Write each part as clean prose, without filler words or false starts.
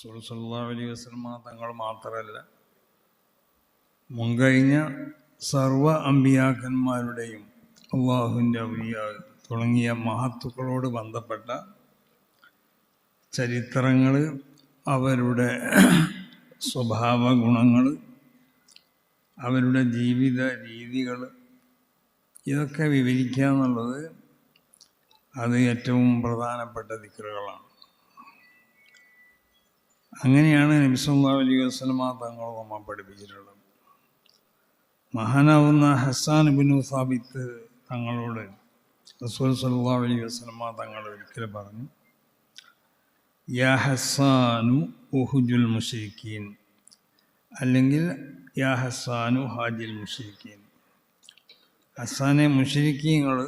റസൂൽ സല്ലല്ലാഹു അലൈഹി വസല്ലം തങ്ങൾ മാത്രമല്ല, മുൻകഴിഞ്ഞ സർവ അമ്പിയാക്കന്മാരുടെയും അള്ളാഹുവിൻ്റെ ഔലിയാ തുടങ്ങിയ മഹത്തുക്കളോട് ബന്ധപ്പെട്ട ചരിത്രങ്ങൾ, അവരുടെ സ്വഭാവ ഗുണങ്ങൾ, അവരുടെ ജീവിത രീതികൾ, ഇതൊക്കെ വിവരിക്കുക എന്നുള്ളത് അത് ഏറ്റവും പ്രധാനപ്പെട്ട ദിക്റുകളാണ്. അങ്ങനെയാണ് നബി സല്ലല്ലാഹു അലൈഹി വസല്ലം തങ്ങൾ നമ്മെ പഠിപ്പിച്ചിട്ടുള്ളത്. മഹാനാവുന്ന ഹസ്സാൻ ഇബ്നു സാബിത്ത് തങ്ങളോട് റസൂൽ സല്ലല്ലാഹു അലൈഹി വസല്ലം തങ്ങൾ ഒരിക്കൽ പറഞ്ഞു, യാ ഹസ്സാനു ഉഹുജുൽ മുശ്രിക്കീൻ, അല്ലെങ്കിൽ യാ ഹസ്സാനു ഹാജിൽ മുശ്രിക്കീൻ. ഹസ്സാനെ, മുശ്രിക്കീങ്ങൾ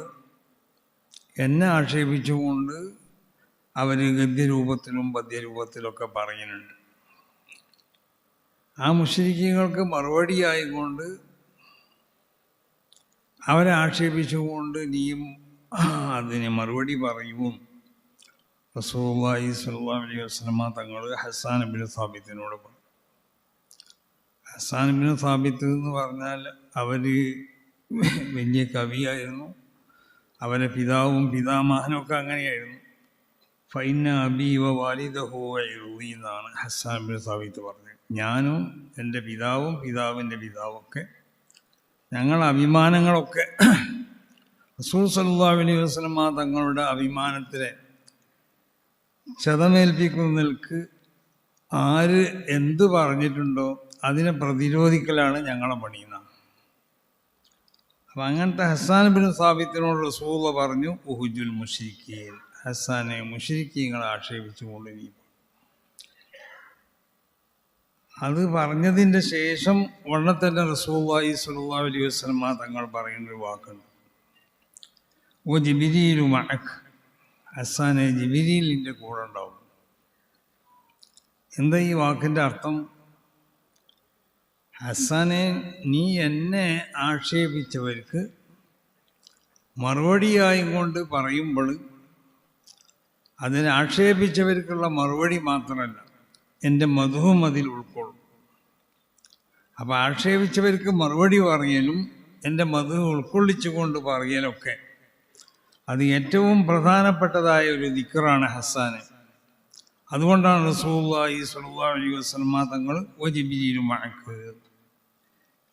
എന്നെ ആക്ഷേപിച്ചുകൊണ്ട് അവർ ഗദ്യരൂപത്തിലും പദ്യരൂപത്തിലൊക്കെ പറയുന്നുണ്ട്. ആ മുശ്രിക്കീങ്ങൾക്ക് മറുപടിയായിക്കൊണ്ട് അവരെ ആക്ഷേപിച്ചുകൊണ്ട് നീയും അതിന് മറുപടി പറയുമോ? റസൂലുള്ളാഹി സ്വല്ലല്ലാഹു അലൈഹി വസല്ലം തങ്ങൾ ഹസ്സാൻ ഇബ്നു സാബിത്തിനോട് പറഞ്ഞു. ഹസ്സാൻ ഇബ്നു സാബിത്ത് എന്ന് പറഞ്ഞാൽ അവർ വലിയ കവിയായിരുന്നു. അവരെ പിതാവും പിതാമഹനും ഒക്കെ അങ്ങനെയായിരുന്നു. ഫൈന അബി വ വാലിദഹു വഇറുദി എന്നാണ് ഹസ്സാൻ ഇബ്നു സാബിത്ത് പറഞ്ഞത്. ഞാനും എൻ്റെ പിതാവും പിതാവിൻ്റെ പിതാവൊക്കെ, ഞങ്ങളുടെ അഭിമാനങ്ങളൊക്കെ റസൂൽ സല്ലല്ലാഹു അലൈഹി വസല്ലം തങ്ങളുടെ അഭിമാനത്തിലെ ക്ഷതമേൽപ്പിക്കുന്നതിൽക്ക് ആര് എന്ത് പറഞ്ഞിട്ടുണ്ടോ അതിനെ പ്രതിരോധിക്കലാണ് ഞങ്ങളെ പണിയുന്നത്. അപ്പം അങ്ങനത്തെ ഹസ്സാൻ ഇബ്നു സാബിത്തിനോട് റസൂൽ പറഞ്ഞു, ഉഹുജുൽ മുശ്രിക്കീൻ, ഹസ്സാനെ മുശ്രിക്കീങ്ങളെ ആക്ഷേപിച്ചുകൊണ്ട് നീ. അത് പറഞ്ഞതിൻ്റെ ശേഷം ഉടനെ തന്നെ റസൂലുള്ളാഹി സ്വല്ലല്ലാഹു അലൈഹി വസല്ലം തങ്ങൾ പറയുന്നൊരു വാക്കുണ്ട്, ഓ ജിബ്രീലു മഅക്, ഹസ്സാനെ ജിബ്രീലിൻ്റെ കൂടെ ഉണ്ടാവും. എന്താ ഈ വാക്കിൻ്റെ അർത്ഥം? ഹസ്സാനെ, നീ എന്നെ ആക്ഷേപിച്ചവർക്ക് മറുപടിയായും കൊണ്ട് പറയുമ്പോൾ അതിനെ ആക്ഷേപിച്ചവർക്കുള്ള മറുപടി മാത്രമല്ല, എൻ്റെ മധുവും അതിൽ ഉൾക്കൊള്ളും. അപ്പോൾ ആക്ഷേപിച്ചവർക്ക് മറുപടി പറയലും എൻ്റെ മധു ഉൾക്കൊള്ളിച്ചുകൊണ്ട് പറയലൊക്കെ അത് ഏറ്റവും പ്രധാനപ്പെട്ടതായ ഒരു ദിക്റാണ് ഹസ്സാന്. അതുകൊണ്ടാണ് റസൂലുള്ളാഹി സ്വല്ലല്ലാഹു അലൈഹി വസല്ലം തങ്ങൾ വ ജിബ്രീലു മഅക്.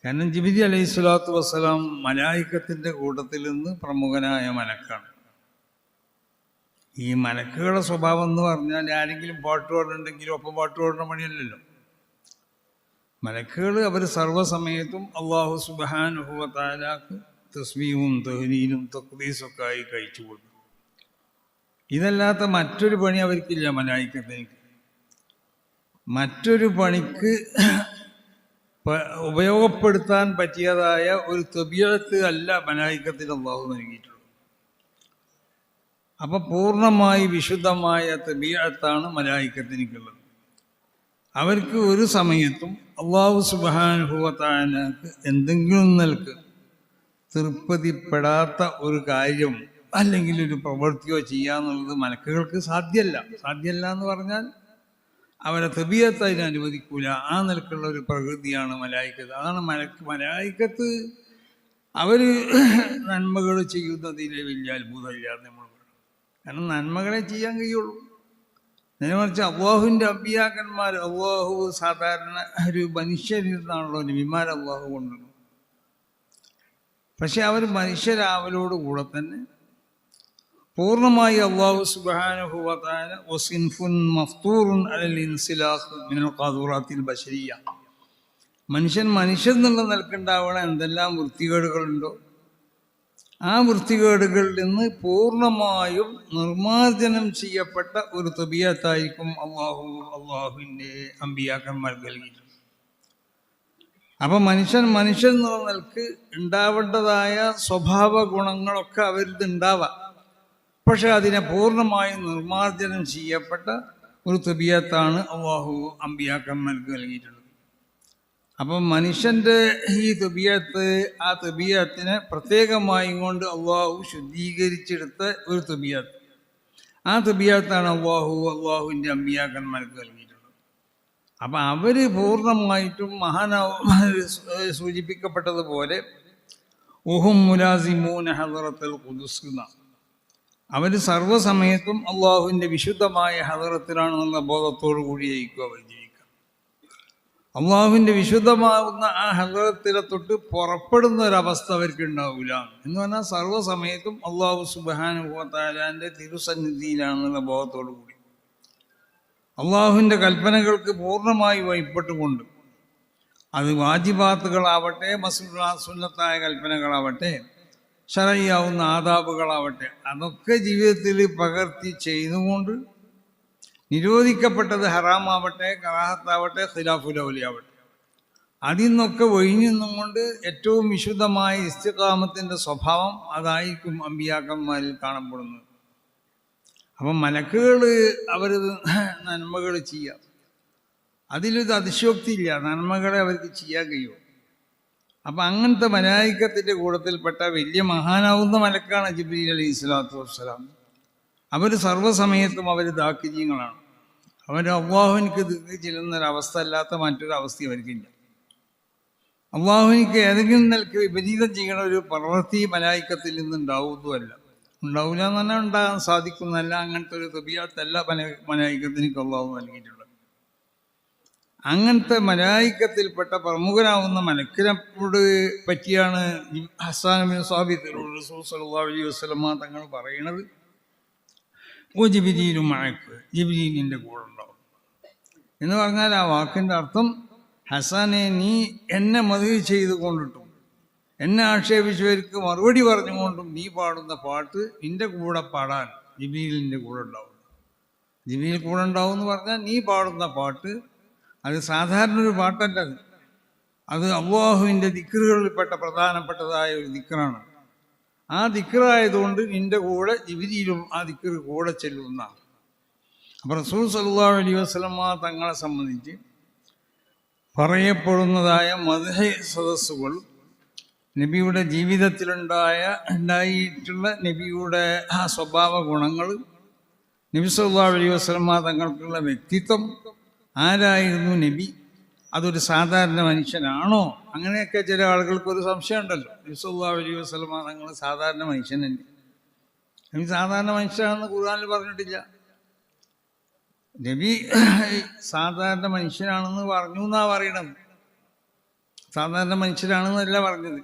കാരണം ജിബ്രീൽ അലൈഹി സ്വലാത്തു വസ്സലാം മലായിക്കത്തിൻ്റെ കൂട്ടത്തിൽ നിന്ന് പ്രമുഖനായ മലക്കാണ്. ഈ മലക്കുകളുടെ സ്വഭാവം എന്ന് പറഞ്ഞാൽ ആരെങ്കിലും പാട്ട് പാടുന്നുണ്ടെങ്കിലും ഒപ്പം പാട്ട് പാടുന്ന പണിയല്ലല്ലോ. മലക്കുകൾ അവർ സർവ്വസമയത്തും അള്ളാഹു സുബ്ഹാനഹു വ തആലക്ക് തസ്ബീഹും തഹ്ലീലും തഖ്ദീസൊക്കെ ആയി കഴിച്ചു കൊടുക്കും. ഇതല്ലാത്ത മറ്റൊരു പണി അവർക്കില്ല. മലായിക്കത്തിന് മറ്റൊരു പണിക്ക് ഉപയോഗപ്പെടുത്താൻ പറ്റിയതായ ഒരു തബീഅത്ത് അല്ല മലായിക്കത്തിന് അള്ളാഹു നൽകിയിട്ടുള്ളത്. അപ്പം പൂർണ്ണമായി വിശുദ്ധമായ തബീഅത്താണ് മലായിക്കത്തിനുള്ളത്. അവർക്ക് ഒരു സമയത്തും അള്ളാഹു സുബ്ഹാനഹു വ തആലക്ക് എന്തെങ്കിലും നിലക്ക് തൃപ്തിപ്പെടാത്ത ഒരു കാര്യം അല്ലെങ്കിൽ ഒരു പ്രവൃത്തിയോ ചെയ്യാന്നുള്ളത് മലക്കുകൾക്ക് സാധ്യമല്ല എന്ന് പറഞ്ഞാൽ അവരെ തബീഅത്ത് അതിന് അനുവദിക്കൂല. ആ നിലക്കുള്ള ഒരു പ്രകൃതിയാണ് മലായിക്കത്ത്. അതാണ് മലായിക്കത്ത് അവർ നന്മകൾ ചെയ്യുന്നതിലെ വലിയ അത്ഭുതമില്ല നമ്മൾ. കാരണം നന്മകളെ ചെയ്യാൻ കഴിയുള്ളൂ. നേരെ മറിച്ച് അള്ളാഹുവിൻ്റെ അമ്പിയാക്കന്മാർ, അള്ളാഹു സാധാരണ ഒരു മനുഷ്യരിൽ നിന്നാണല്ലോ നബിമാർ അള്ളാഹു കൊണ്ടുവരുന്നത്. പക്ഷെ അവർ മനുഷ്യരാവലോട് കൂടെ തന്നെ പൂർണ്ണമായി അള്ളാഹു സുബ്ഹാനഹു വ തആല വസിൻഫുൻ മഫ്തൂറുൻ അലൽ ഇൻസിലാഖ് മിനൽ ഖാദുറാത്തിൽ ബശരിയ, മനുഷ്യൻ എന്നുള്ള നിലക്കുണ്ടാവണ എന്തെല്ലാം വൃത്തികേടുകളുണ്ടോ ആ വൃത്തികേടുകളിൽ നിന്ന് പൂർണ്ണമായും നിർമ്മാർജ്ജനം ചെയ്യപ്പെട്ട ഒരു തബീഅത്തായിരിക്കും അള്ളാഹുവിൻ്റെ അമ്പിയാക്കന്മാർക്ക് നൽകിയിട്ടുണ്ട്. അപ്പം മനുഷ്യൻ എന്നുള്ള നിലക്ക് ഉണ്ടാവേണ്ടതായ സ്വഭാവ ഗുണങ്ങളൊക്കെ അവരിത് ഉണ്ടാവാം. പക്ഷെ അതിനെ പൂർണ്ണമായും നിർമ്മാർജ്ജനം ചെയ്യപ്പെട്ട ഒരു തബീഅത്താണ് അള്ളാഹു അമ്പിയാക്കന്മാർക്ക് നൽകിയിട്ടുള്ളത്. അപ്പം മനുഷ്യൻ്റെ ഈ തബീഅത്ത്, ആ തബീഅത്തിനെ പ്രത്യേകമായും കൊണ്ട് അള്ളാഹു ശുദ്ധീകരിച്ചെടുത്ത ഒരു തബീഅത്ത്, ആ തബീഅത്താണ് അള്ളാഹുവിൻ്റെ അമ്പിയാക്കന്മാർക്ക് നൽകിയിട്ടുള്ളത്. അപ്പം അവർ പൂർണ്ണമായിട്ടും സൂചിപ്പിക്കപ്പെട്ടതുപോലെ ഉഹും മുലാസിമൂന ഹദറത്തുൽ ഖുദുസ് എന്നാണ്. അവർ സർവ്വസമയത്തും അള്ളാഹുവിൻ്റെ വിശുദ്ധമായ ഹദറത്തിലാണെന്നുള്ള ബോധത്തോടു കൂടിയായിരിക്കും അവർ ജീവിക്കുക. അള്ളാഹുവിൻ്റെ വിശുദ്ധമാകുന്ന ആ ഹദറത്തിലെ തൊട്ട് പുറപ്പെടുന്ന ഒരവസ്ഥ അവർക്ക് ഉണ്ടാവില്ല എന്ന് പറഞ്ഞാൽ സർവ്വസമയത്തും അള്ളാഹു സുബ്ഹാനഹു വ തആലാന്റെ തിരുസന്നിധിയിലാണെന്നുള്ള ബോധത്തോടു കൂടി അള്ളാഹുവിൻ്റെ കൽപ്പനകൾക്ക് പൂർണ്ണമായി വഴിപ്പെട്ടുകൊണ്ട്, അത് വാജിബാത്തുകളാവട്ടെ, സുന്നത്തായ കൽപ്പനകളാവട്ടെ, ശരയ്യാവുന്ന ആദാബുകളാവട്ടെ, അതൊക്കെ ജീവിതത്തിൽ പകർത്തി ചെയ്തുകൊണ്ട് നിരോധിക്കപ്പെട്ടത് ഹറാമാവട്ടെ, കറാഹത്താവട്ടെ, ഖിലാഫുൽ ഔലിയാവട്ടെ, അതിൽ നിന്നൊക്കെ ഒഴിഞ്ഞു നിന്നുകൊണ്ട് ഏറ്റവും വിശുദ്ധമായ ഇസ്തിഖാമത്തിൻ്റെ സ്വഭാവം അതായിരിക്കും അമ്പിയാക്കന്മാരിൽ കാണപ്പെടുന്നത്. അപ്പം മലക്കുകൾ അവർ നന്മകൾ ചെയ്യാം, അതിലൊരു അതിശയോക്തിയില്ല, നന്മകളെ അവർക്ക് ചെയ്യാൻ കഴിയും. അപ്പം അങ്ങനത്തെ മലായിക്കത്തിൻ്റെ കൂട്ടത്തിൽപ്പെട്ട വലിയ മഹാനാവുന്ന മലക്കാണ് ജിബ്രീൽ അലൈഹി സ്വലാത്തു വസ്സലാം. അവർ സർവ്വസമയത്തും അവർ ദാക്കിര്യങ്ങളാണ്. അവർ അള്ളാഹുവിനിക്ക് ദിക്ർ ചെല്ലുന്നൊരവസ്ഥ അല്ലാത്ത മറ്റൊരു അവസ്ഥ അവർക്കില്ല. അള്ളാഹുവിനിക്ക് ഏതെങ്കിലും നിലയ്ക്ക് വിപരീതം ചെയ്യണ ഒരു പ്രവൃത്തി മലായിക്കത്തിൽ നിന്ന് ഉണ്ടാവുന്നതുമല്ല, ഉണ്ടാവില്ല എന്ന് പറഞ്ഞാൽ ഉണ്ടാകാൻ സാധിക്കുന്നതല്ല. അങ്ങനത്തെ ഒരു തബിയത്തല്ല മലായിക്കത്തിനിക്ക് അള്ളാഹു നൽകിയിട്ടുള്ളത്. അങ്ങനത്തെ മലായിക്കത്തിൽപ്പെട്ട പ്രമുഖനാവുന്ന മലക്കിനോട് പറ്റിയാണ് ഹസ്സാൻ ബിൻ സാബിത്ത് റസൂൽ സ്വല്ലല്ലാഹു അലൈഹി വസല്ലം തങ്ങൾ പറയുന്നത്, ഓ ജിബ്രീലും മഅക്ക്, ജിബ്രീലിൻ്റെ കൂടെ ഉണ്ടാവും എന്ന് പറഞ്ഞാൽ ആ വാക്കിൻ്റെ അർത്ഥം, ഹസ്സാനെ നീ എന്നെ മദ്ഹ് ചെയ്തുകൊണ്ടിട്ടും എന്നെ ആക്ഷേപിച്ചവർക്ക് മറുപടി പറഞ്ഞുകൊണ്ടും നീ പാടുന്ന പാട്ട് നിന്റെ കൂടെ പാടാൻ ജിബ്രീലിൻ്റെ കൂടെ ഉണ്ടാവും. ജിബ്രീൽ കൂടെ ഉണ്ടാവും എന്ന് പറഞ്ഞാൽ നീ പാടുന്ന പാട്ട് അത് സാധാരണ ഒരു പാട്ടല്ല, അത് അല്ലാഹുവിൻ്റെ ദിക്റുകളിൽപ്പെട്ട പ്രധാനപ്പെട്ടതായ ഒരു ദിക്റാണ്. ആ ദിക്റായതുകൊണ്ട് നിന്റെ കൂടെ ജിബ്രീലും ആ ദിക്റ് കൂടെ ചെല്ലുന്ന. അപ്പോൾ റസൂൽ സല്ലല്ലാഹു അലൈഹി വസല്ലം തങ്ങളെ സംബന്ധിച്ച് പറയപ്പെടുന്നതായ മദ്ഹ് സദസ്സുകൾ, നബിയുടെ ജീവിതത്തിലുണ്ടായിട്ടുള്ള നബിയുടെ ആ സ്വഭാവ ഗുണങ്ങൾ, നബി സല്ലല്ലാഹു അലൈഹി വസല്ലം തങ്ങൾക്കുള്ള വ്യക്തിത്വം, ആരായിരുന്നു നബി, അതൊരു സാധാരണ മനുഷ്യനാണോ, അങ്ങനെയൊക്കെ ചില ആളുകൾക്കൊരു സംശയം ഉണ്ടല്ലോ. നബി സല്ലല്ലാഹു അലൈഹി വസല്ലം തങ്ങൾ സാധാരണ മനുഷ്യനല്ലേ? നബി സാധാരണ മനുഷ്യനാണെന്ന് ഖുർആനിൽ പറഞ്ഞിട്ടില്ല. നബി സാധാരണ മനുഷ്യനാണെന്ന് പറഞ്ഞു എന്നാ പറയണത്, സാധാരണ മനുഷ്യനാണെന്നല്ല പറഞ്ഞത്.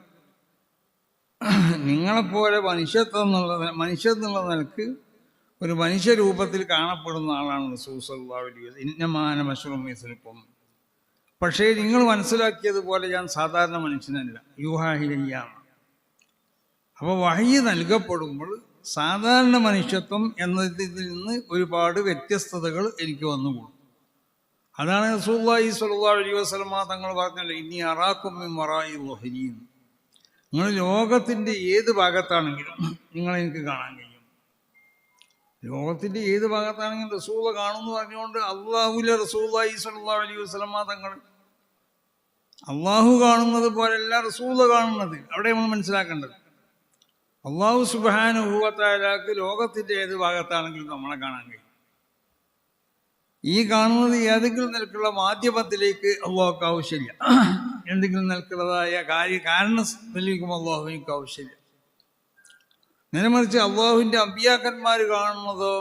നിങ്ങളെപ്പോലെ മനുഷ്യത്വെന്നുള്ള നിലക്ക് ഒരു മനുഷ്യരൂപത്തിൽ കാണപ്പെടുന്ന ആളാണ് റസൂൽ സല്ലല്ലാഹു അലൈഹി വസല്ലം. ഇന്നമാന ബശറും മിസ്ലുക്കും. പക്ഷേ നിങ്ങൾ മനസ്സിലാക്കിയതുപോലെ ഞാൻ സാധാരണ മനുഷ്യനല്ല, യൂഹാ ഇലയ്യാണ്. അപ്പോൾ വഹ്യ് നൽകപ്പെടുമ്പോൾ സാധാരണ മനുഷ്യത്വം എന്നതിൽ നിന്ന് ഒരുപാട് വ്യത്യസ്തതകൾ എനിക്ക് വന്നുകൂടും. അതാണ് റസൂലുള്ളാഹി സ്വല്ലല്ലാഹു അലൈഹി വസല്ലം തങ്ങൾ പറഞ്ഞല്ലോ, ഇന്നി അറാക്കും മിൻ വറാഇ ളുഹരീൻ. നിങ്ങൾ ലോകത്തിൻ്റെ ഏത് ഭാഗത്താണെങ്കിലും നിങ്ങളെനിക്ക് കാണാൻ കഴിയും. ലോകത്തിൻ്റെ ഏത് ഭാഗത്താണെങ്കിലും റസൂല കാണുമെന്ന് പറഞ്ഞുകൊണ്ട് അള്ളാഹുലെ റസൂലുള്ളാഹി സ്വല്ലല്ലാഹു അലൈഹി വസല്ലം തങ്ങൾ അള്ളാഹു കാണുന്നത് പോലെയല്ല റസൂല കാണുന്നത്. അവിടെ നമ്മൾ മനസ്സിലാക്കേണ്ടത്, അള്ളാഹു സുബ്ഹാനഹു വ തആലക്ക് ലോകത്തിൻ്റെ ഏത് ഭാഗത്താണെങ്കിലും നമ്മളെ കാണാൻ കഴിയും. ഈ കാണുന്നത് ഏതെങ്കിലും നിലക്കുള്ള മാധ്യമത്തിലേക്ക് അള്ളാഹുക്ക് ആവശ്യമില്ല. എന്തെങ്കിലും നിലക്കുള്ളതായ കാരണം തെളിയിക്കും അള്ളാഹുവിനക്ക് ആവശ്യമില്ല. നേരെ മറിച്ച് അള്ളാഹുവിൻ്റെ അമ്പിയാക്കന്മാർ കാണുന്നതോ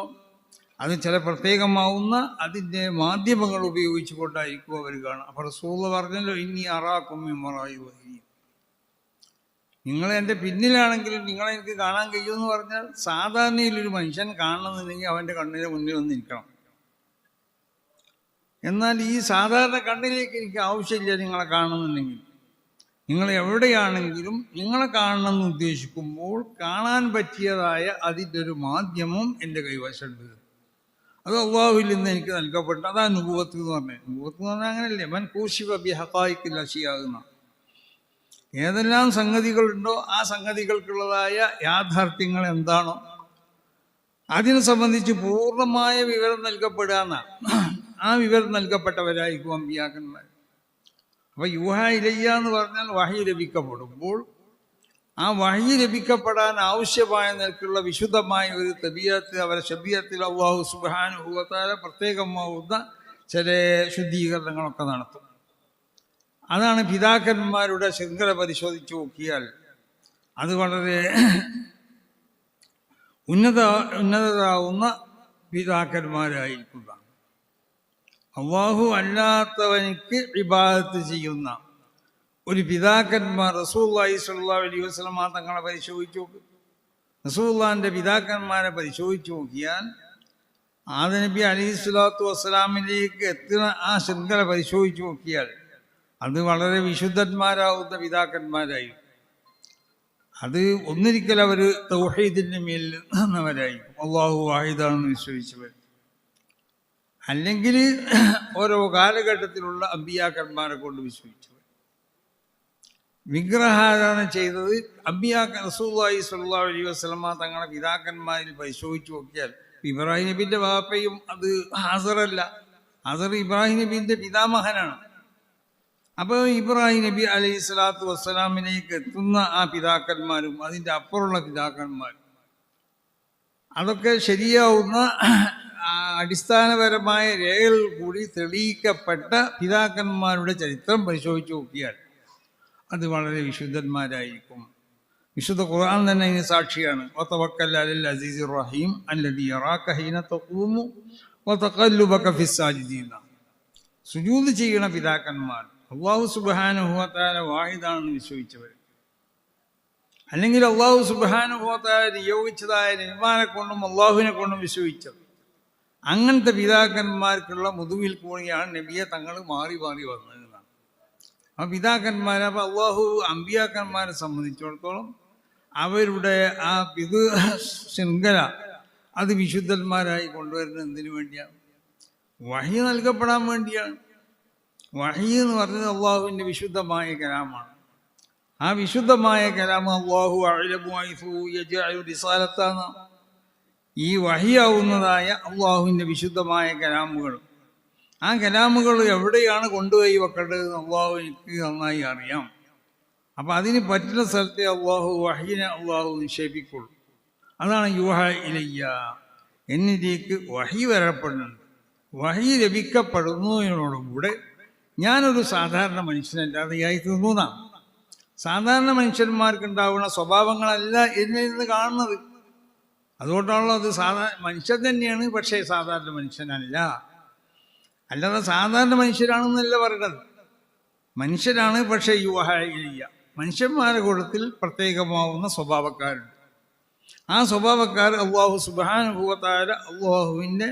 അത് ചില പ്രത്യേകമാവുന്ന അതിൻ്റെ മാധ്യമങ്ങൾ ഉപയോഗിച്ചു കൊണ്ടായിരിക്കും അവർ കാണുക. അപ്പോൾ റസൂൽ പറഞ്ഞല്ലോ, ഇന്നി അറാക്കും മിൻ വറാഇ ളുഹരീൻ. നിങ്ങൾ എൻ്റെ പിന്നിലാണെങ്കിലും നിങ്ങളെ എനിക്ക് കാണാൻ കഴിയുമെന്ന് പറഞ്ഞാൽ സാധാരണയിലൊരു മനുഷ്യൻ കാണണമെന്നുണ്ടെങ്കിൽ അവൻ്റെ കണ്ണിന് മുന്നിൽ ഒന്ന് നിൽക്കണം. എന്നാൽ ഈ സാധാരണ കണ്ണിലേക്ക് എനിക്ക് ആവശ്യമില്ല നിങ്ങളെ കാണുന്നുണ്ടെങ്കിൽ. നിങ്ങൾ എവിടെയാണെങ്കിലും നിങ്ങളെ കാണണമെന്ന് ഉദ്ദേശിക്കുമ്പോൾ കാണാൻ പറ്റിയതായ അതിൻ്റെ ഒരു മാധ്യമം എൻ്റെ കൈവശമുണ്ട്. അത് അള്ളാഹുവിൽ നിന്ന് എനിക്ക് നൽകപ്പെട്ട, അതാണ് നുബുവത്ത് എന്ന് പറഞ്ഞത്. നുബുവത്ത് എന്ന് പറഞ്ഞാൽ അങ്ങനെയല്ലേ, മൻ കൂശിഫ ബി ഹഖായിഖിൽ അശിയാകുന്ന ഏതെല്ലാം സംഗതികളുണ്ടോ ആ സംഗതികൾക്കുള്ളതായ യാഥാർത്ഥ്യങ്ങൾ എന്താണോ അതിനെ സംബന്ധിച്ച് പൂർണ്ണമായ വിവരം നൽകപ്പെടുക എന്നാണ്. ആ വിവരം നൽകപ്പെട്ടവരായിരിക്കും അമ്പിയാക്കന്മാർ. അപ്പോൾ യൂഹാ ഇലയ്യ എന്ന് പറഞ്ഞാൽ വഹി ലഭിക്കപ്പെടുമ്പോൾ ആ വഹി ലഭിക്കപ്പെടാൻ ആവശ്യമായ നിലക്കുള്ള വിശുദ്ധമായ ഒരു തബിയത്ത് അവരെ ശബിയത്തിൽ അല്ലാഹു സുബ്ഹാനഹു വ തആല പ്രത്യേകമാവുന്ന ചില ശുദ്ധീകരണങ്ങളൊക്കെ നടത്തും. അതാണ് പിതാക്കന്മാരുടെ ശൃംഖല പരിശോധിച്ച് നോക്കിയാൽ അത് വളരെ ഉന്നതരാവുന്ന പിതാക്കന്മാരായിരിക്കുക. അല്ലാഹു അല്ലാത്തവനിക്ക് ഇബാദത്ത് ചെയ്യുന്ന ഒരു പിതാക്കന്മാർ റസൂലുള്ളാഹി സ്വല്ലല്ലാഹു അലൈഹി വസല്ലം തങ്ങളെ പരിശോധിച്ച് നോക്ക്. റസൂലുള്ളാഹിന്റെ പിതാക്കന്മാരെ പരിശോധിച്ച് നോക്കിയാൽ ആദം നബി അലൈഹിസ്സലാത്തു വസ്സലാമിലേക്ക് എത്തുന്ന ആ ശൃംഖല പരിശോധിച്ച് നോക്കിയാൽ അത് വളരെ വിശുദ്ധന്മാരാവുന്ന പിതാക്കന്മാരായി. അത് ഒന്നിരിക്കൽ അവർ തൗഹീദിന്റെ മേലിൽ നിന്നവരായിരിക്കും, അല്ലാഹു വാഹിദാണെന്ന് വിശ്വസിച്ചവർ. അല്ലെങ്കിൽ ഓരോ കാലഘട്ടത്തിലുള്ള അമ്പിയാക്കന്മാരെ കൊണ്ട് വിശ്വസിച്ചവർ. വിഗ്രഹാരാധന ചെയ്തത് റസൂലുള്ളാഹി സ്വല്ലല്ലാഹു അലൈഹി വസല്ലം തങ്ങളുടെ പിതാക്കന്മാരിൽ പരിശോധിച്ച് നോക്കിയാൽ ഇബ്രാഹിം നബിന്റെ വാപ്പയും അത് ഹാസറല്ല, ഹാസർ ഇബ്രാഹിം നബിന്റെ പിതാമഹനാണ്. അപ്പോൾ ഇബ്രാഹിം നബി അലൈഹി സ്വലാത്തു വസ്സലാമിലേക്ക് എത്തുന്ന ആ പിതാക്കന്മാരും അതിൻ്റെ അപ്പുറമുള്ള പിതാക്കന്മാരും അതൊക്കെ ശരിയാവുന്ന അടിസ്ഥാനപരമായ രേഖകൾ കൂടി തെളിയിക്കപ്പെട്ട പിതാക്കന്മാരുടെ ചരിത്രം പരിശോധിച്ച് നോക്കിയാൽ അത് വളരെ വിശുദ്ധന്മാരായിരിക്കും. വിശുദ്ധ ഖുർആൻ തന്നെ ഇതിന് സാക്ഷിയാണ്. വതവക്കൽ അലൽ അസീസിർ റഹീം അല്ലദീ യറാക ഹീന തഖൂമു വതഖല്ലുബക ഫിസ്സാജിദീൻ. സുജൂദ് ചെയ്യണ പിതാക്കന്മാർ അല്ലാഹു സുബ്ഹാനഹു വ തആല വാഹിദാണെന്ന് വിശ്വസിച്ചവർ, അല്ലെങ്കിൽ അല്ലാഹു സുബ്ഹാനഹു വ തആല നിയോഗിച്ചതായ നബിമാരെ കൊണ്ടും അല്ലാഹുവിനെ കൊണ്ടും വിശ്വസിച്ചത്, അങ്ങനത്തെ പിതാക്കന്മാർക്കുള്ള മുതുവിൽ കൂടിയാണ് നബിയെ തങ്ങൾ മാറി മാറി വന്നതെന്നാണ്. ആ പിതാക്കന്മാരെ അപ്പോൾ അല്ലാഹു അമ്പിയാക്കന്മാരെ സംബന്ധിച്ചിടത്തോളം അവരുടെ ആ ശൃംഖല അത് വിശുദ്ധന്മാരായി കൊണ്ടുവരുന്നത് എന്തിനു വേണ്ടിയാണ്? വഹി നൽകപ്പെടാൻ വേണ്ടിയാണ്. വഹി എന്ന് പറയുന്നത് അള്ളാഹുവിൻ്റെ വിശുദ്ധമായ കലാമാണ്. ആ വിശുദ്ധമായ കലാം അല്ലാഹു അഅലമു ഹൈസു യജഅലു റിസാലത്താന. ഈ വഹിയാവുന്നതായ അള്ളാഹുവിൻ്റെ വിശുദ്ധമായ കലാമുകൾ, ആ കലാമുകൾ എവിടെയാണ് കൊണ്ടുപോയി വെക്കേണ്ടതെന്ന് അള്ളാഹുവിക്ക് നന്നായി അറിയാം. അപ്പം അതിന് പറ്റുന്ന സ്ഥലത്തെ അള്ളാഹു വഹീനെ അള്ളാഹു നിക്ഷേപിക്കുള്ളൂ. അതാണ് യൂഹ ഇലയ്യ, എന്നിലേക്ക് വഹി വരപ്പെടുന്നുണ്ട്. വഹി ലഭിക്കപ്പെടുന്നതിനോടുകൂടെ ഞാനൊരു സാധാരണ മനുഷ്യനല്ലാതെയായി തീർന്നതാണ്. സാധാരണ മനുഷ്യന്മാർക്കുണ്ടാവുന്ന സ്വഭാവങ്ങളല്ല എന്നിൽ നിന്ന് കാണുന്നത്. അതുകൊണ്ടാണല്ലോ അത് മനുഷ്യൻ തന്നെയാണ്, പക്ഷേ സാധാരണ മനുഷ്യനല്ല. അല്ലാതെ സാധാരണ മനുഷ്യരാണെന്നല്ല പറയുന്നത്. മനുഷ്യരാണ്, പക്ഷേ യൂഹ ഇലയ്യ, മനുഷ്യന്മാരുടെ കൂട്ടത്തിൽ പ്രത്യേകമാവുന്ന സ്വഭാവക്കാരുണ്ട്. ആ സ്വഭാവക്കാർ അല്ലാഹു സുബ്ഹാനഹു വ തആല അല്ലാഹുവിൻ്റെ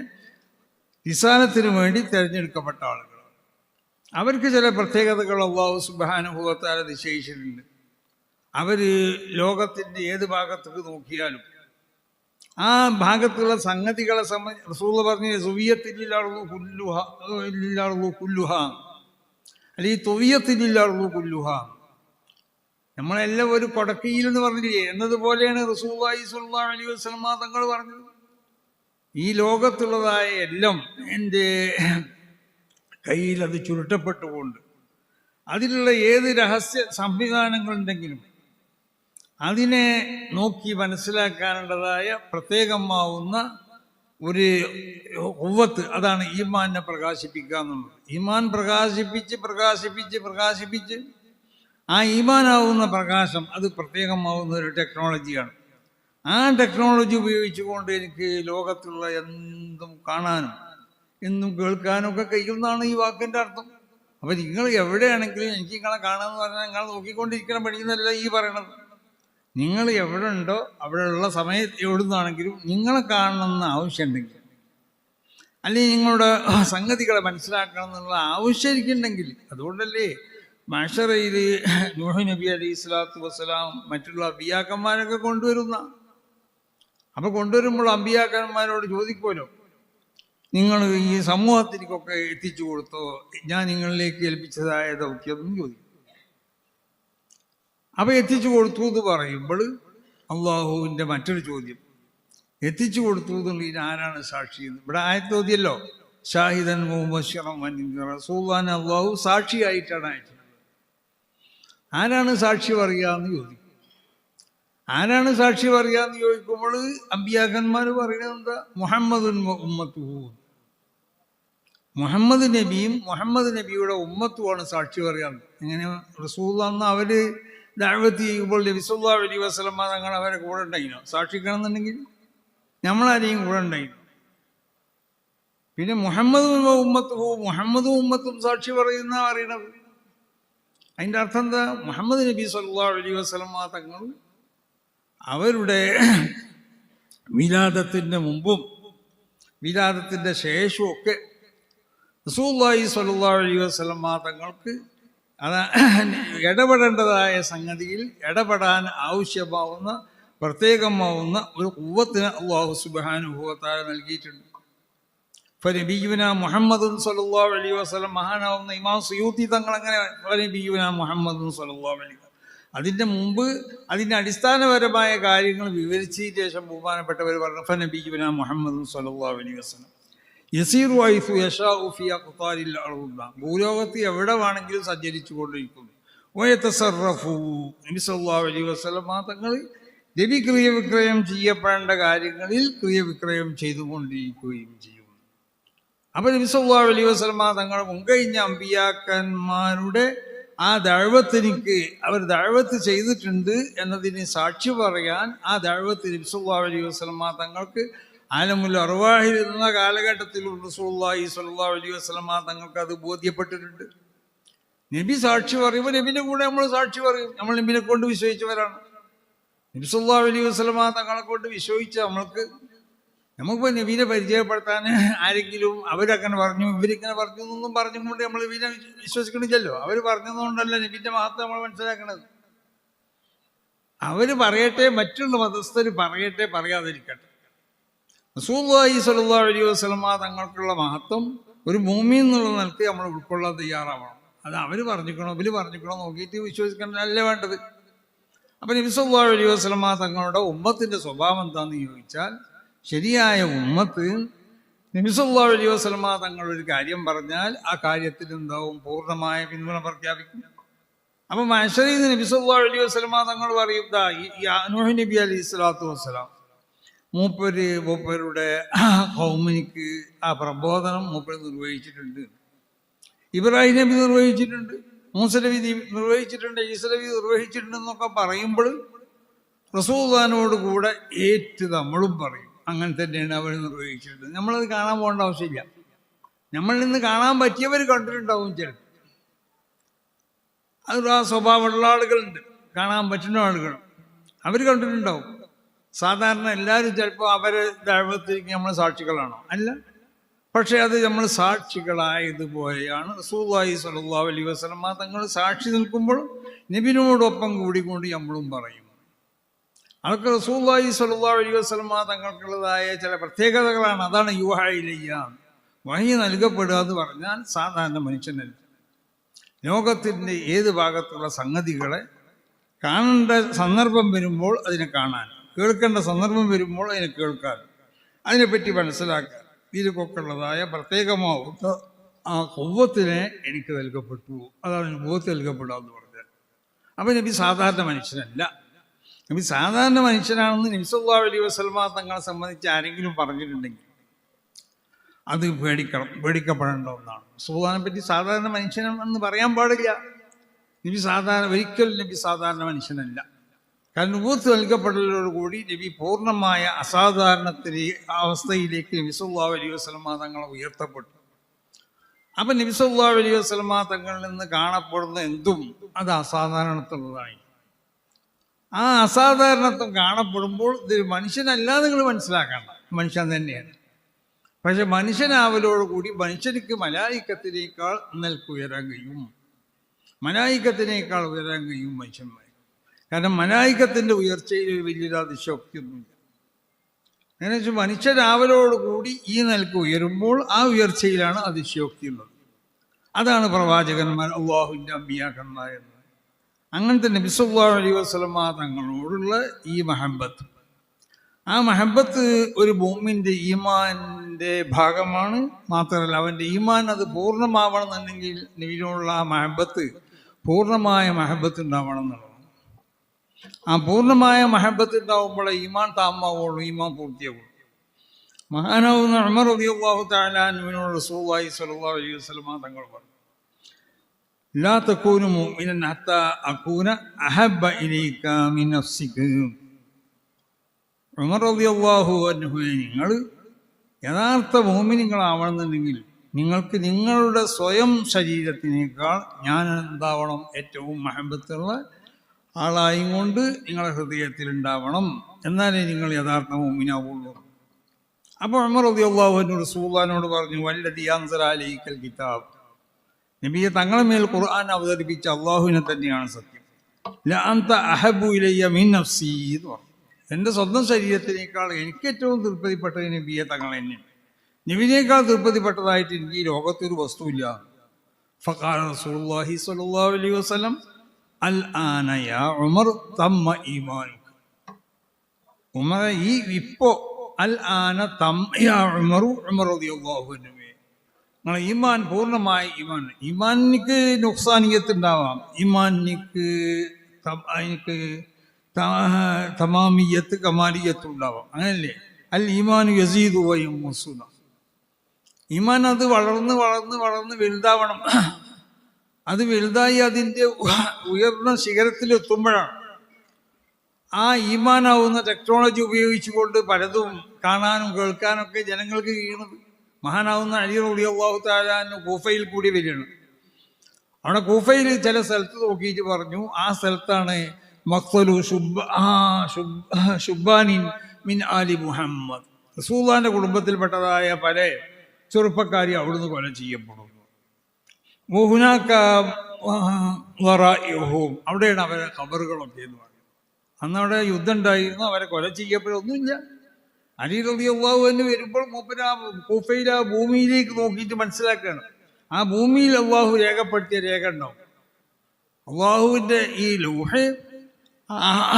റിസാലത്തിന് വേണ്ടി തിരഞ്ഞെടുക്കപ്പെട്ട ആളുകൾ. അവർക്ക് ചില പ്രത്യേകതകൾ അല്ലാഹു സുബ്ഹാനഹു വ തആല നിശ്ചയിച്ചിട്ടുണ്ട്. അവർ ലോകത്തിൻ്റെ ഏത് ഭാഗത്തേക്ക് നോക്കിയാലും ആ ഭാഗത്തുള്ള സംഗതികളെ സംബന്ധിച്ച് റസൂൽ പറഞ്ഞ സുവിയത്തില്ലാളു കുല്ലുഹ അല്ലെങ്കിൽ തൊവിയത്തില്ലാളു കുല്ലുഹ. നമ്മളെല്ലാം ഒരു കൊടക്കയിൽ എന്ന് പറഞ്ഞില്ലേ എന്നതുപോലെയാണ് റസൂലുള്ളാഹി സ്വല്ലല്ലാഹു അലൈഹി വസല്ലം തങ്ങൾ പറഞ്ഞത്. ഈ ലോകത്തുള്ളതായ എല്ലാം എൻ്റെ കയ്യിൽ അത് ചുരുട്ടപ്പെട്ടുകൊണ്ട് അതിലുള്ള ഏത് രഹസ്യ സംവിധാനങ്ങളുണ്ടെങ്കിലും അതിനെ നോക്കി മനസ്സിലാക്കാനുള്ളതായ പ്രത്യേകമാവുന്ന ഒരു ഉവ്വത്ത്, അതാണ് ഈമാനെ പ്രകാശിപ്പിക്കുക എന്നുള്ളത്. ഈമാൻ പ്രകാശിപ്പിച്ച് ആ ഈമാനാവുന്ന പ്രകാശം അത് പ്രത്യേകമാവുന്ന ഒരു ടെക്നോളജിയാണ്. ആ ടെക്നോളജി ഉപയോഗിച്ചുകൊണ്ട് എനിക്ക് ലോകത്തുള്ള എന്തും കാണാനും എന്നും കേൾക്കാനും ഒക്കെ കഴിയുന്നതാണ് ഈ വാക്കിൻ്റെ അർത്ഥം. അപ്പം നിങ്ങൾ എവിടെയാണെങ്കിലും എനിക്ക് നിങ്ങളെ കാണാമെന്ന് പറഞ്ഞാൽ നിങ്ങൾ നോക്കിക്കൊണ്ടിരിക്കണം പഠിക്കുന്നതല്ല ഈ പറയണത്. നിങ്ങൾ എവിടെ ഉണ്ടോ അവിടെയുള്ള സമയത്ത് എവിടുന്നാണെങ്കിലും നിങ്ങളെ കാണണമെന്ന് ആവശ്യമുണ്ടെങ്കിൽ, അല്ലെങ്കിൽ നിങ്ങളുടെ സംഗതികളെ മനസ്സിലാക്കണം എന്നുള്ള ആവശ്യം എനിക്കുണ്ടെങ്കിൽ, അതുകൊണ്ടല്ലേ മഹ്ശറയിൽ നൂഹ് നബി അലൈഹി സ്വലാത്തു വസ്സലാം മറ്റുള്ള അമ്പിയാക്കന്മാരൊക്കെ കൊണ്ടുവരുന്ന. അപ്പോൾ കൊണ്ടുവരുമ്പോൾ അമ്പിയാക്കന്മാരോട് ചോദിക്കുമല്ലോ, നിങ്ങൾ ഈ സമൂഹത്തിലേക്കൊക്കെ എത്തിച്ചു കൊടുത്തോ, ഞാൻ നിങ്ങളിലേക്ക് ഏൽപ്പിച്ചതായ ദൗത്യം ചോദിക്കും. അപ്പോൾ എത്തിച്ചു കൊടുത്തു എന്ന് പറയുമ്പോൾ അള്ളാഹുവിൻ്റെ മറ്റൊരു ചോദ്യം, എത്തിച്ചു കൊടുത്തു എന്നുള്ളതിന് ആരാണ് സാക്ഷി എന്ന്. ഇവിടെ ആയത്തോതിയല്ലോ, ഷാഹിദൻ റസൂലുള്ളാഹിനെ അള്ളാഹു സാക്ഷിയായിട്ടാണ് അയച്ചത്. ആരാണ് സാക്ഷി പറയുക എന്ന് ചോദിക്കും. ആരാണ് സാക്ഷി പറയുക എന്ന് ചോദിക്കുമ്പോൾ അമ്പിയാക്കന്മാർ പറയുന്നത് എന്താ? മുഹമ്മദുൻ ഉമ്മത്തുഹു, മുഹമ്മദ് നബിയും മുഹമ്മദ് നബിയുടെ ഉമ്മത്തുമാണ് സാക്ഷി പറയാറ്. എങ്ങനെ റസൂലുള്ളാഹി അവര് ദഅവത്ത് ചെയ്യുമ്പോൾ നബി സല്ലല്ലാഹു അലൈഹി വസല്ലം തങ്ങൾ അവരെ കൂടെ ഉണ്ടായിരുന്നു. സാക്ഷിക്കണം എന്നുണ്ടെങ്കിൽ നമ്മളാരെയും കൂടെ ഉണ്ടായിരുന്നു. പിന്നെ മുഹമ്മദും ഉമ്മത്തും സാക്ഷി പറയുന്ന അറിയണത്. അതിൻ്റെ അർത്ഥം എന്താ? മുഹമ്മദ് നബി സല്ലല്ലാഹു അലൈഹി വസല്ലം തങ്ങൾ അവരുടെ വിലാദത്തിൻ്റെ മുമ്പും വിലാദത്തിൻ്റെ ശേഷവും ഒക്കെ റസൂലുള്ളാഹി സ്വല്ലല്ലാഹു അലൈഹി വസല്ലം തങ്ങൾക്ക് ഇടപെടേണ്ടതായ സംഗതിയിൽ ഇടപെടാൻ ആവശ്യമാവുന്ന പ്രത്യേകമാവുന്ന ഒരു ഖുവ്വത്തിനെ അല്ലാഹു സുബ്ഹാനഹു വ തആല നൽകിയിട്ടുണ്ട്. ഫനബിയുന മുഹമ്മദ് സ്വല്ലല്ലാഹു അലൈഹി വസല്ലം മഹാനാവുന്ന ഇമാം സുയൂത്തി തങ്ങൾ അങ്ങനെ ഫനബിയുന മുഹമ്മദ് സ്വല്ലല്ലാഹു അലൈഹി വസല്ലം അതിൻ്റെ മുമ്പ് അതിൻ്റെ അടിസ്ഥാനപരമായ കാര്യങ്ങൾ വിവരിച്ചതിന് ശേഷം ബഹുമാനപ്പെട്ടവർ പറഞ്ഞു ഫനബിയുന മുഹമ്മദ് സ്വല്ലല്ലാഹു അലൈഹി വസല്ലം യസീറു ഹൈസു യശാഉ ഫീ അഖ്താരിൽ അർദ് ഭൂലോകത്ത് എവിടെ വേണമെങ്കിലും സഞ്ചരിച്ചു കൊണ്ടിരിക്കുന്നു. വയതസറഫു നബി സല്ലല്ലാഹു അലൈഹി വസല്ലം തങ്ങൾ നബി ക്രിയവിക്രയം ചെയ്യപ്പെടേണ്ട കാര്യങ്ങളിൽ ക്രിയവിക്രയം ചെയ്തുകൊണ്ടിരിക്കുകയും ചെയ്യും. അപ്പോൾ നബി സല്ലല്ലാഹു അലൈഹി വസല്ലം തങ്ങൾ മുൻകഴിഞ്ഞ അമ്പിയാക്കന്മാരുടെ ആ ദഅവത്തിനിക്ക് അവർ ദഅവത്ത് ചെയ്തിട്ടുണ്ട് എന്നതിന് സാക്ഷി പറയാൻ ആ ദഅവത്ത് നബി സല്ലല്ലാഹു അലൈഹി വസല്ലം തങ്ങൾക്ക് ആലമുൽ അർവാഹിൽ എന്ന കാലഘട്ടത്തിൽ റസൂലുള്ളാഹി സ്വല്ലല്ലാഹു അലൈഹി വസല്ലം തങ്ങൾക്ക് അത് ബോധ്യപ്പെട്ടിട്ടുണ്ട്. നബി സാക്ഷി പറയുമ്പോൾ നബിൻ്റെ കൂടെ നമ്മൾ സാക്ഷി പറയും. നമ്മൾ നബിനെ കൊണ്ട് വിശ്വസിച്ചവരാണ്. നബി സല്ലല്ലാഹു അലൈഹി വസല്ലം തങ്ങളെ കൊണ്ട് വിശ്വസിച്ച നമുക്കിപ്പോൾ നബീനെ പരിചയപ്പെടുത്താൻ ആരെങ്കിലും അവരങ്ങനെ പറഞ്ഞു ഇവരിങ്ങനെ പറഞ്ഞു എന്നൊന്നും പറഞ്ഞുകൊണ്ട് നമ്മൾ നബീനെ വിശ്വസിക്കണില്ലല്ലോ. അവർ പറഞ്ഞതുകൊണ്ടല്ല നബീൻ്റെ മഹത്വം നമ്മൾ മനസ്സിലാക്കണത്. അവർ പറയട്ടെ, മറ്റുള്ള മതസ്ഥർ പറയട്ടെ, പറയാതിരിക്കട്ടെ. റസൂലുള്ളാഹി സ്വല്ലല്ലാഹു അലൈഹി വസല്ലം തങ്ങൾക്കുള്ള മഹത്വം ഒരു മുഅ്മിൻ എന്നുള്ള നിലയ്ക്ക് നമ്മൾ ഉൾക്കൊള്ളാൻ തയ്യാറാവണം. അത് അവർ പറഞ്ഞിക്കണോ ഇവർ പറഞ്ഞിക്കണോ നോക്കിയിട്ട് വിശ്വസിക്കണമല്ല വേണ്ടത്. അപ്പം നബി സല്ലല്ലാഹു അലൈഹി വസല്ലം തങ്ങളുടെ ഉമ്മത്തിൻ്റെ സ്വഭാവം എന്താണെന്ന് ചോദിച്ചാൽ, ശരിയായ ഉമ്മത്ത് നബി സല്ലല്ലാഹു അലൈഹി വസല്ലം തങ്ങൾ ഒരു കാര്യം പറഞ്ഞാൽ ആ കാര്യത്തിൽ എന്താവും പൂർണ്ണമായ പിന്തുണ പ്രഖ്യാപിക്കും. അപ്പം മഹ്ശറിൽ നിന്ന് നബി സല്ലല്ലാഹു അലൈഹി വസല്ലം തങ്ങൾ പറയും നൂഹ് നബി അലൈഹി സ്വലാത്തു വസ്സലാം മൂപ്പരുടെ ഖൗമിനിക്ക് ആ പ്രബോധനം മൂപ്പർ നിർവഹിച്ചിട്ടുണ്ട്. ഇബ്രാഹിം നബി നിർവഹിച്ചിട്ടുണ്ട്, മൂസ നബി നിർവഹിച്ചിട്ടുണ്ട്, ഈസ നബി നിർവഹിച്ചിട്ടുണ്ട് എന്നൊക്കെ പറയുമ്പോൾ റസൂലുള്ളാഹിനോട് കൂടെ ഏറ്റ് നമ്മളും പറയും അങ്ങനെ തന്നെയാണ് അവർ നിർവഹിച്ചിട്ടുണ്ട്. നമ്മളത് കാണാൻ പോകേണ്ട ആവശ്യമില്ല. നമ്മളിൽ നിന്ന് കാണാൻ പറ്റിയവർ കണ്ടിട്ടുണ്ടാവും. ചിലപ്പോൾ അത് ആ സ്വഭാവമുള്ള ആളുകളുണ്ട്, കാണാൻ പറ്റുന്ന ആളുകൾ, അവർ കണ്ടിട്ടുണ്ടാവും. സാധാരണ എല്ലാവരും ചിലപ്പോൾ അവരെ ദഅവത്തിലേക്ക് നമ്മൾ സാക്ഷികളാണോ? അല്ല. പക്ഷേ അത് നമ്മൾ സാക്ഷികളായതുപോലെയാണ് റസൂലുള്ളാഹി സ്വല്ലല്ലാഹു അലൈഹി വസല്ലം തങ്ങൾ സാക്ഷി നിൽക്കുമ്പോൾ നബിനോടൊപ്പം കൂടിക്കൊണ്ട് നമ്മളും പറയും. അതൊക്കെ റസൂലുള്ളാഹി സ്വല്ലല്ലാഹു അലൈഹി വസല്ലം തങ്ങൾക്കുള്ളതായ ചില പ്രത്യേകതകളാണ്. അതാണ് യൂഹാ ഇലയ്യ, വഹി നൽകപ്പെടുക എന്ന് പറഞ്ഞാൽ സാധാരണ മനുഷ്യനല്ല. ലോകത്തിൻ്റെ ഏത് ഭാഗത്തുള്ള സംഗതികളെ കാണേണ്ട സന്ദർഭം വരുമ്പോൾ അതിനെ കാണാൻ, കേൾക്കേണ്ട സന്ദർഭം വരുമ്പോൾ അതിനെ കേൾക്കാൻ, അതിനെപ്പറ്റി മനസ്സിലാക്കാൻ, ഇതിലൊക്കെ ഉള്ളതായ പ്രത്യേകമാവുന്ന ആ ഖുവ്വത്തിനെ എനിക്ക് നൽകപ്പെട്ടു. അതാണ് ഖുവ്വത്ത് നൽകപ്പെടുക എന്ന് പറഞ്ഞാൽ. അപ്പം നബി സാധാരണ മനുഷ്യനല്ല. നബി സാധാരണ മനുഷ്യനാണെന്ന് നബി സല്ലല്ലാഹു അലൈഹി വസല്ലം തങ്ങളെ സംബന്ധിച്ച് ആരെങ്കിലും പറഞ്ഞിട്ടുണ്ടെങ്കിൽ അത് പേടിക്കപ്പെടേണ്ട ഒന്നാണ്. റസൂലുള്ളാഹിനെ പറ്റി സാധാരണ മനുഷ്യനെന്ന് പറയാൻ പാടില്ല. ഒരിക്കലും നബി സാധാരണ മനുഷ്യനല്ല. കാരണം നുബൂവത്ത് നൽകപ്പെടലോടുകൂടി നബി പൂർണ്ണമായ അവസ്ഥയിലേക്ക് നബി സല്ലല്ലാഹു അലൈഹി വസല്ലം തങ്ങളെ ഉയർത്തപ്പെട്ടു. അപ്പം നബി സല്ലല്ലാഹു അലൈഹി വസല്ലം തങ്ങളിൽ നിന്ന് കാണപ്പെടുന്ന എന്തും അത് അസാധാരണത്തുള്ളതായി. ആ അസാധാരണത്വം കാണപ്പെടുമ്പോൾ ഇതൊരു മനുഷ്യനല്ല നിങ്ങൾ മനസ്സിലാക്കണം, മനുഷ്യൻ തന്നെയാണ്. പക്ഷെ മനുഷ്യനാവലോടുകൂടി മനുഷ്യർക്ക് മലായിക്കത്തിനേക്കാൾ ഉയരാൻ കഴിയും, മലായിക്കത്തിനേക്കാൾ ഉയരാൻ കഴിയും മനുഷ്യന്മാർ. കാരണം മലായിക്കത്തിൻ്റെ ഉയർച്ചയിൽ ഒരു വലിയൊരു അതിശയോക്തിയൊന്നുമില്ല. അങ്ങനെ വെച്ചാൽ മനുഷ്യരാവലോടുകൂടി ഈ നിലക്ക് ഉയരുമ്പോൾ ആ ഉയർച്ചയിലാണ് അതിശയോക്തി ഉള്ളത്. അതാണ് പ്രവാചകന്മാർ, അള്ളാഹുവിൻ്റെ അമ്പിയാക്കന്മാർ എന്നത്. അങ്ങനത്തെ നബി സല്ലല്ലാഹു അലൈഹി വസല്ലം തങ്ങളോടുള്ള ഈ മഹബത്ത്, ആ മഹബത്ത് ഒരു മുഅ്മിൻ്റെ ഈമാനിൻ്റെ ഭാഗമാണ്. മാത്രമല്ല അവൻ്റെ ഈമാൻ അത് പൂർണ്ണമാവണമെന്നുണ്ടെങ്കിൽ നബിയോടുള്ള ആ മഹബത്ത്, പൂർണ്ണമായ മഹബത്ത് ഉണ്ടാവണം എന്നുള്ളതാണ്. ആ പൂർണ്ണമായ മഹബത്ത് ഉണ്ടാവുമ്പോഴേ ഈമാൻ താമാവുള്ളൂ, ഈമാൻ പൂർത്തിയാവുള്ളൂ. മഹാനാവുന്ന ഉമർ റളിയല്ലാഹു തആല അൻഹുവിനോട് റസൂലുള്ളാഹി സ്വല്ലല്ലാഹു അലൈഹി വസല്ലം തങ്ങൾ പറഞ്ഞു, ലാ തകൂനു മുഅ്മിനൻ ഹത്താ അകൂന അഹബ്ബ ഇലൈക മിൻ നഫ്സിക. ഉമർ റളിയല്ലാഹു അൻഹു, നിങ്ങൾ യഥാർത്ഥ മുഅ്മിനീങ്ങളാവണമെന്നുണ്ടെങ്കിൽ നിങ്ങൾക്ക് നിങ്ങളുടെ സ്വയം ശരീരത്തിനേക്കാൾ ഞാൻ എന്താവണം, ഏറ്റവും മഹബത്തുള്ള ആളായും കൊണ്ട് നിങ്ങളുടെ ഹൃദയത്തിൽ ഉണ്ടാവണം, എന്നാലേ നിങ്ങൾ യഥാർത്ഥ മുഅ്മിനാവുള്ളൂ. അപ്പോൾ ഉമർ റളിയല്ലാഹു അൻഹു റസൂലുള്ളാഹിനോട് പറഞ്ഞു, വല്ലദീ അൻസല അലൈക്കൽ കിതാബ്, നബിയെ തങ്ങളെ മേൽ ഖുർആൻ അവതരിപ്പിച്ച അള്ളാഹുവിനെ തന്നെയാണ് സത്യം. ല അൻത അഹബ്ബു ഇലയ്യ മിൻ നഫ്സി എന്ന് പറഞ്ഞു. എൻ്റെ സ്വന്തം ശരീരത്തിനേക്കാൾ എനിക്ക് ഏറ്റവും തൃപ്തിപ്പെട്ടത് നബിയെ തങ്ങൾ തന്നെ. നബിനേക്കാൾ തൃപ്തിപ്പെട്ടതായിട്ട് എനിക്ക് ഈ ലോകത്തൊരു വസ്തുവില്ല. ഫഖാല റസൂലുള്ളാഹി സ്വല്ലല്ലാഹു അലൈഹി വസല്ലം, അൽ ആന യാ ഉമർ തമ്മ ഈമാനുക. ഉമറെ, ഈ ഇപ്പോ അൽ ആന തമ്മ യാ ഉമറു, ഉമർ റളിയല്ലാഹു അൻഹു, നിങ്ങളെ ഈമാൻ പൂർണ്ണമായ ഈമാനിക്ക് നുക്സാനിയത്ത് ഉണ്ടാവാം, ഈമാനിക്ക് തമാമിയത്ത് കമാലിയത്ത് ഉണ്ടാവാം, അങ്ങനല്ലേ? അൽ ഈമാൻ യസീദു വയൻഖുസു. ഈമാൻ അത് വളർന്ന് വളർന്ന് വളർന്ന് വലുതാവണം. അത് വലുതായി അതിൻ്റെ ഉയർന്ന ശിഖരത്തിലെത്തുമ്പോഴാണ് ആ ഈമാനാവുന്ന ടെക്നോളജി ഉപയോഗിച്ചുകൊണ്ട് പലതും കാണാനും കേൾക്കാനൊക്കെ ജനങ്ങൾക്ക് കഴിയുന്നത്. മഹാനാവുന്ന അലി റളിയല്ലാഹു തആല അൻഹു കൂഫയിൽ കൂടി വരികയാണ്. അവിടെ കൂഫയിൽ ചില സ്ഥലത്ത് നോക്കിയിട്ട് പറഞ്ഞു, ആ സ്ഥലത്താണ് മഖ്തലു ശുബ്ബാനിൻ മിൻ ആലി മുഹമ്മദ്, റസൂലുള്ളാഹിന്റെ കുടുംബത്തിൽപ്പെട്ടതായ പല ചെറുപ്പക്കാരി അവിടുന്ന് കൊല ചെയ്യപ്പെടുന്നു. വഹുനാക വറാഇഹും, അവിടെയാണ് അവരെ ഖബറുകളൊക്കെ എന്ന് പറഞ്ഞു. അന്ന് അവിടെ യുദ്ധം ഉണ്ടായിരുന്നു, അവരെ കൊല ചെയ്യപ്പെടുകയൊന്നുമില്ല. അലി റളിയല്ലാഹു അൻഹു വരുമ്പോൾ മൂപ്പര് ആ കൂഫയിൽ ആ ഭൂമിയിലേക്ക് നോക്കിയിട്ട് മനസ്സിലാക്കുകയാണ്, ആ ഭൂമിയിൽ അള്ളാഹു രേഖപ്പെടുത്തിയ രേഖ ഉണ്ടാവും. അള്ളാഹുവിൻ്റെ ഈ ലൗഹ്,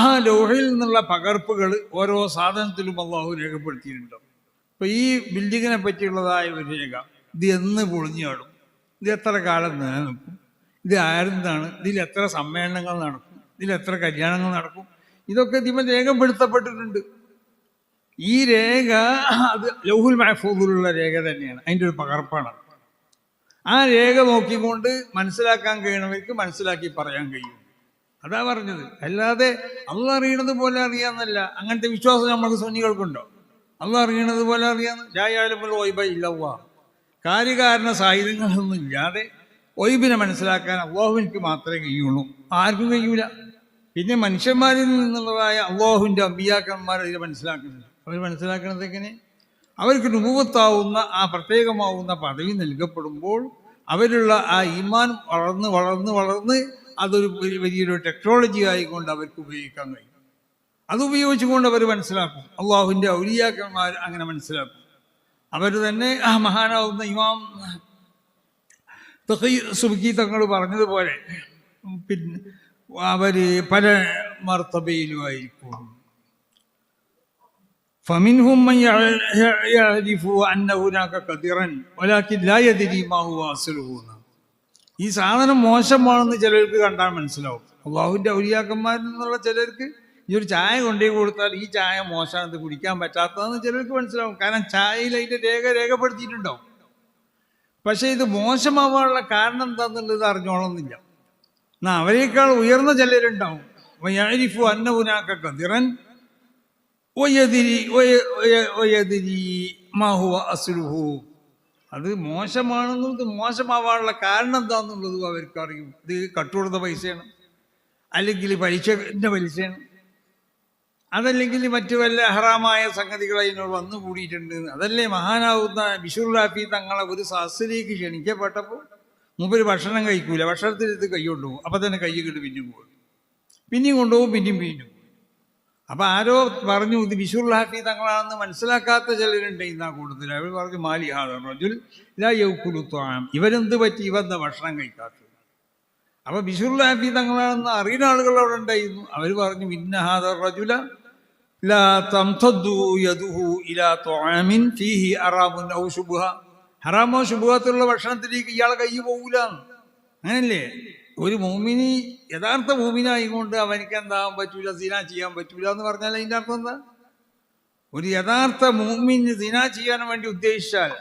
ആ ലൗഹിൽ നിന്നുള്ള പകർപ്പുകൾ ഓരോ സാധനത്തിലും അള്ളാഹു രേഖപ്പെടുത്തിയിട്ടുണ്ടാവും. ഇപ്പം ഈ ബിൽഡിങ്ങിനെ പറ്റിയുള്ളതായ ഒരു രേഖ, ഇത് എന്ന് പൊളിഞ്ഞാടും, ഇത് എത്ര കാലം നിലനിൽക്കും, ഇത് ആരെന്താണ്, ഇതിൽ എത്ര സമ്മേളനങ്ങൾ നടക്കും, ഇതിൽ എത്ര കല്യാണങ്ങൾ നടക്കും, ഇതൊക്കെ ഇതിൽ രേഖപ്പെടുത്തപ്പെട്ടിട്ടുണ്ട്. ഈ രേഖ അത് ലൗഹുൽ മഹ്ഫൂദിലുള്ള രേഖ തന്നെയാണ്, അതിൻ്റെ ഒരു പകർപ്പാണ്. ആ രേഖ നോക്കിക്കൊണ്ട് മനസ്സിലാക്കാൻ കഴിയണവർക്ക് മനസ്സിലാക്കി പറയാൻ കഴിയും. അതാ പറഞ്ഞത്. അല്ലാതെ അള്ളാഹ് അറിയണത് പോലെ അറിയാന്നല്ല. അങ്ങനത്തെ വിശ്വാസം നമ്മൾക്ക് സുന്നികൾക്കുണ്ടോ? അള്ളാഹ് അറിയണത് പോലെ അറിയാന്ന് ജായാലും ഒയ്ബ ഇല്ലവാ, കാര്യകാരണ സാഹിത്യങ്ങളൊന്നും ഇല്ലാതെ ഒയ്ബിനെ മനസ്സിലാക്കാൻ അള്ളാഹുവിനക്ക് മാത്രമേ കഴിയുള്ളൂ, ആർക്കും കഴിയൂല. പിന്നെ മനുഷ്യന്മാരിൽ നിന്നുള്ളതായ അള്ളാഹുവിൻ്റെ അമ്പിയാക്കന്മാർ ഇതിൽ മനസ്സിലാക്കുന്നുണ്ട്. അവർ മനസ്സിലാക്കുന്നത് എങ്ങനെ? അവർക്ക് നുബുവത്താവുന്ന ആ പ്രത്യേകമാവുന്ന പദവി നൽകപ്പെടുമ്പോൾ അവരുള്ള ആ ഈമാൻ വളർന്ന് വളർന്ന് വളർന്ന് അതൊരു വലിയൊരു ടെക്നോളജി ആയിക്കൊണ്ട് അവർക്ക് ഉപയോഗിക്കാൻ കഴിയും. അതുപയോഗിച്ചുകൊണ്ട് അവർ മനസ്സിലാക്കും. അള്ളാഹുവിൻ്റെ ഔലിയാക്കന്മാർ അങ്ങനെ മനസ്സിലാക്കും. അവർ തന്നെ ആ മഹാനാവുന്ന ഇമാം തഖി സുബ്കി തങ്ങൾ പറഞ്ഞതുപോലെ പിന്നെ അവർ പല മർത്തബയിലുമായിരിക്കും. فمنهم من يعرف أن هناك قدرا ولكن لا يدري ما هو أصله. ഈ സാധനം മോശമാണെന്ന് ചിലർക്ക് കണ്ടാൽ മനസ്സിലാവും. അള്ളാഹുവിൻ്റെ ഔലിയാക്കന്മാരിൽ നിന്നുള്ള ചിലർക്ക് ഈ ഒരു ചായ കൊണ്ടുപോയി കൊടുത്താൽ ഈ ചായ മോശമാണെന്ന് കുടിക്കാൻ പറ്റാത്തതെന്ന് ചിലർക്ക് മനസ്സിലാവും. കാരണം ചായയിൽ അതിൻ്റെ രേഖപ്പെടുത്തിയിട്ടുണ്ടാവും. പക്ഷേ ഇത് മോശമാവാനുള്ള കാരണം എന്താണെന്നുള്ളത് അറിഞ്ഞോളന്നില്ല. എന്നാൽ അവരേക്കാൾ ഉയർന്ന ചിലരുണ്ടാവും. യഅരിഫു അന്ന ഹുനാക ഖദിറൻ അത് മോശമാണെന്നുള്ളത്, മോശമാവാനുള്ള കാരണം എന്താണെന്നുള്ളതും അവർക്കറിയും. ഇത് കട്ടുകൊടുത്ത പൈസയാണ്, അല്ലെങ്കിൽ പലിശൻ്റെ പലിശയാണ്, അതല്ലെങ്കിൽ മറ്റു വല്ല ഹറാമായ സംഗതികൾ അതിനോട് വന്നു കൂടിയിട്ടുണ്ട്. അതല്ലേ മഹാനാവുന്ന ബിശുർ റാഫി തങ്ങളെ ഒരു സദസ്സിലേക്ക് ക്ഷണിക്കപ്പെട്ടപ്പോൾ മൂപ്പര് ഭക്ഷണം കഴിക്കൂല, ഭക്ഷണത്തിനെടുത്ത് കൈ കൊണ്ടുപോകും. അപ്പം തന്നെ കൈ കിട്ട് പിന്നെയും പോകും, പിന്നെയും കൊണ്ടുപോകും, പിന്നെയും പിന്നെയും. അപ്പം ആരോ പറഞ്ഞു ഇത് ബിശുർ റാഫി തങ്ങളാണെന്ന് മനസ്സിലാക്കാത്ത ചിലരുണ്ട് ഇന്നാ കൂടുതൽ. അവർ പറഞ്ഞു മാലി റജുൽ ലാ യൗകുലു ത്വആം, ഇവരെന്ത് പറ്റി ഇവന്താ ഭക്ഷണം കഴിക്കാത്തത്? അപ്പം ബിശുർ റാഫി തങ്ങളാണെന്ന് അറിയുന്ന ആളുകൾ അവിടെ ഉണ്ടായിരുന്നു. അവർ പറഞ്ഞു ഇന്ന ഹാദ റജുല ലാ തംതദ്ദു യദുഹു ഇലാ ത്വആമിൻ ഫീഹി ഹറാമുൻ ഔ ശുബ്ഹ, ഹറാമോ ശുബ്ഹത്തുള്ള ഭക്ഷണത്തിലേക്ക് ഇയാളെ കൈ പോകൂല. അങ്ങനല്ലേ? ഒരു മോമിനി യഥാർത്ഥ മോമിനായിക്കൊണ്ട് അവനിക്ക് എന്താകാൻ പറ്റൂല, സിന ചെയ്യാൻ പറ്റൂല എന്ന് പറഞ്ഞാൽ അതിൻ്റെ അർത്ഥം എന്താ? ഒരു യഥാർത്ഥ മുഅ്മിന് സിനാ ചെയ്യാൻ വേണ്ടി ഉദ്ദേശിച്ചാൽ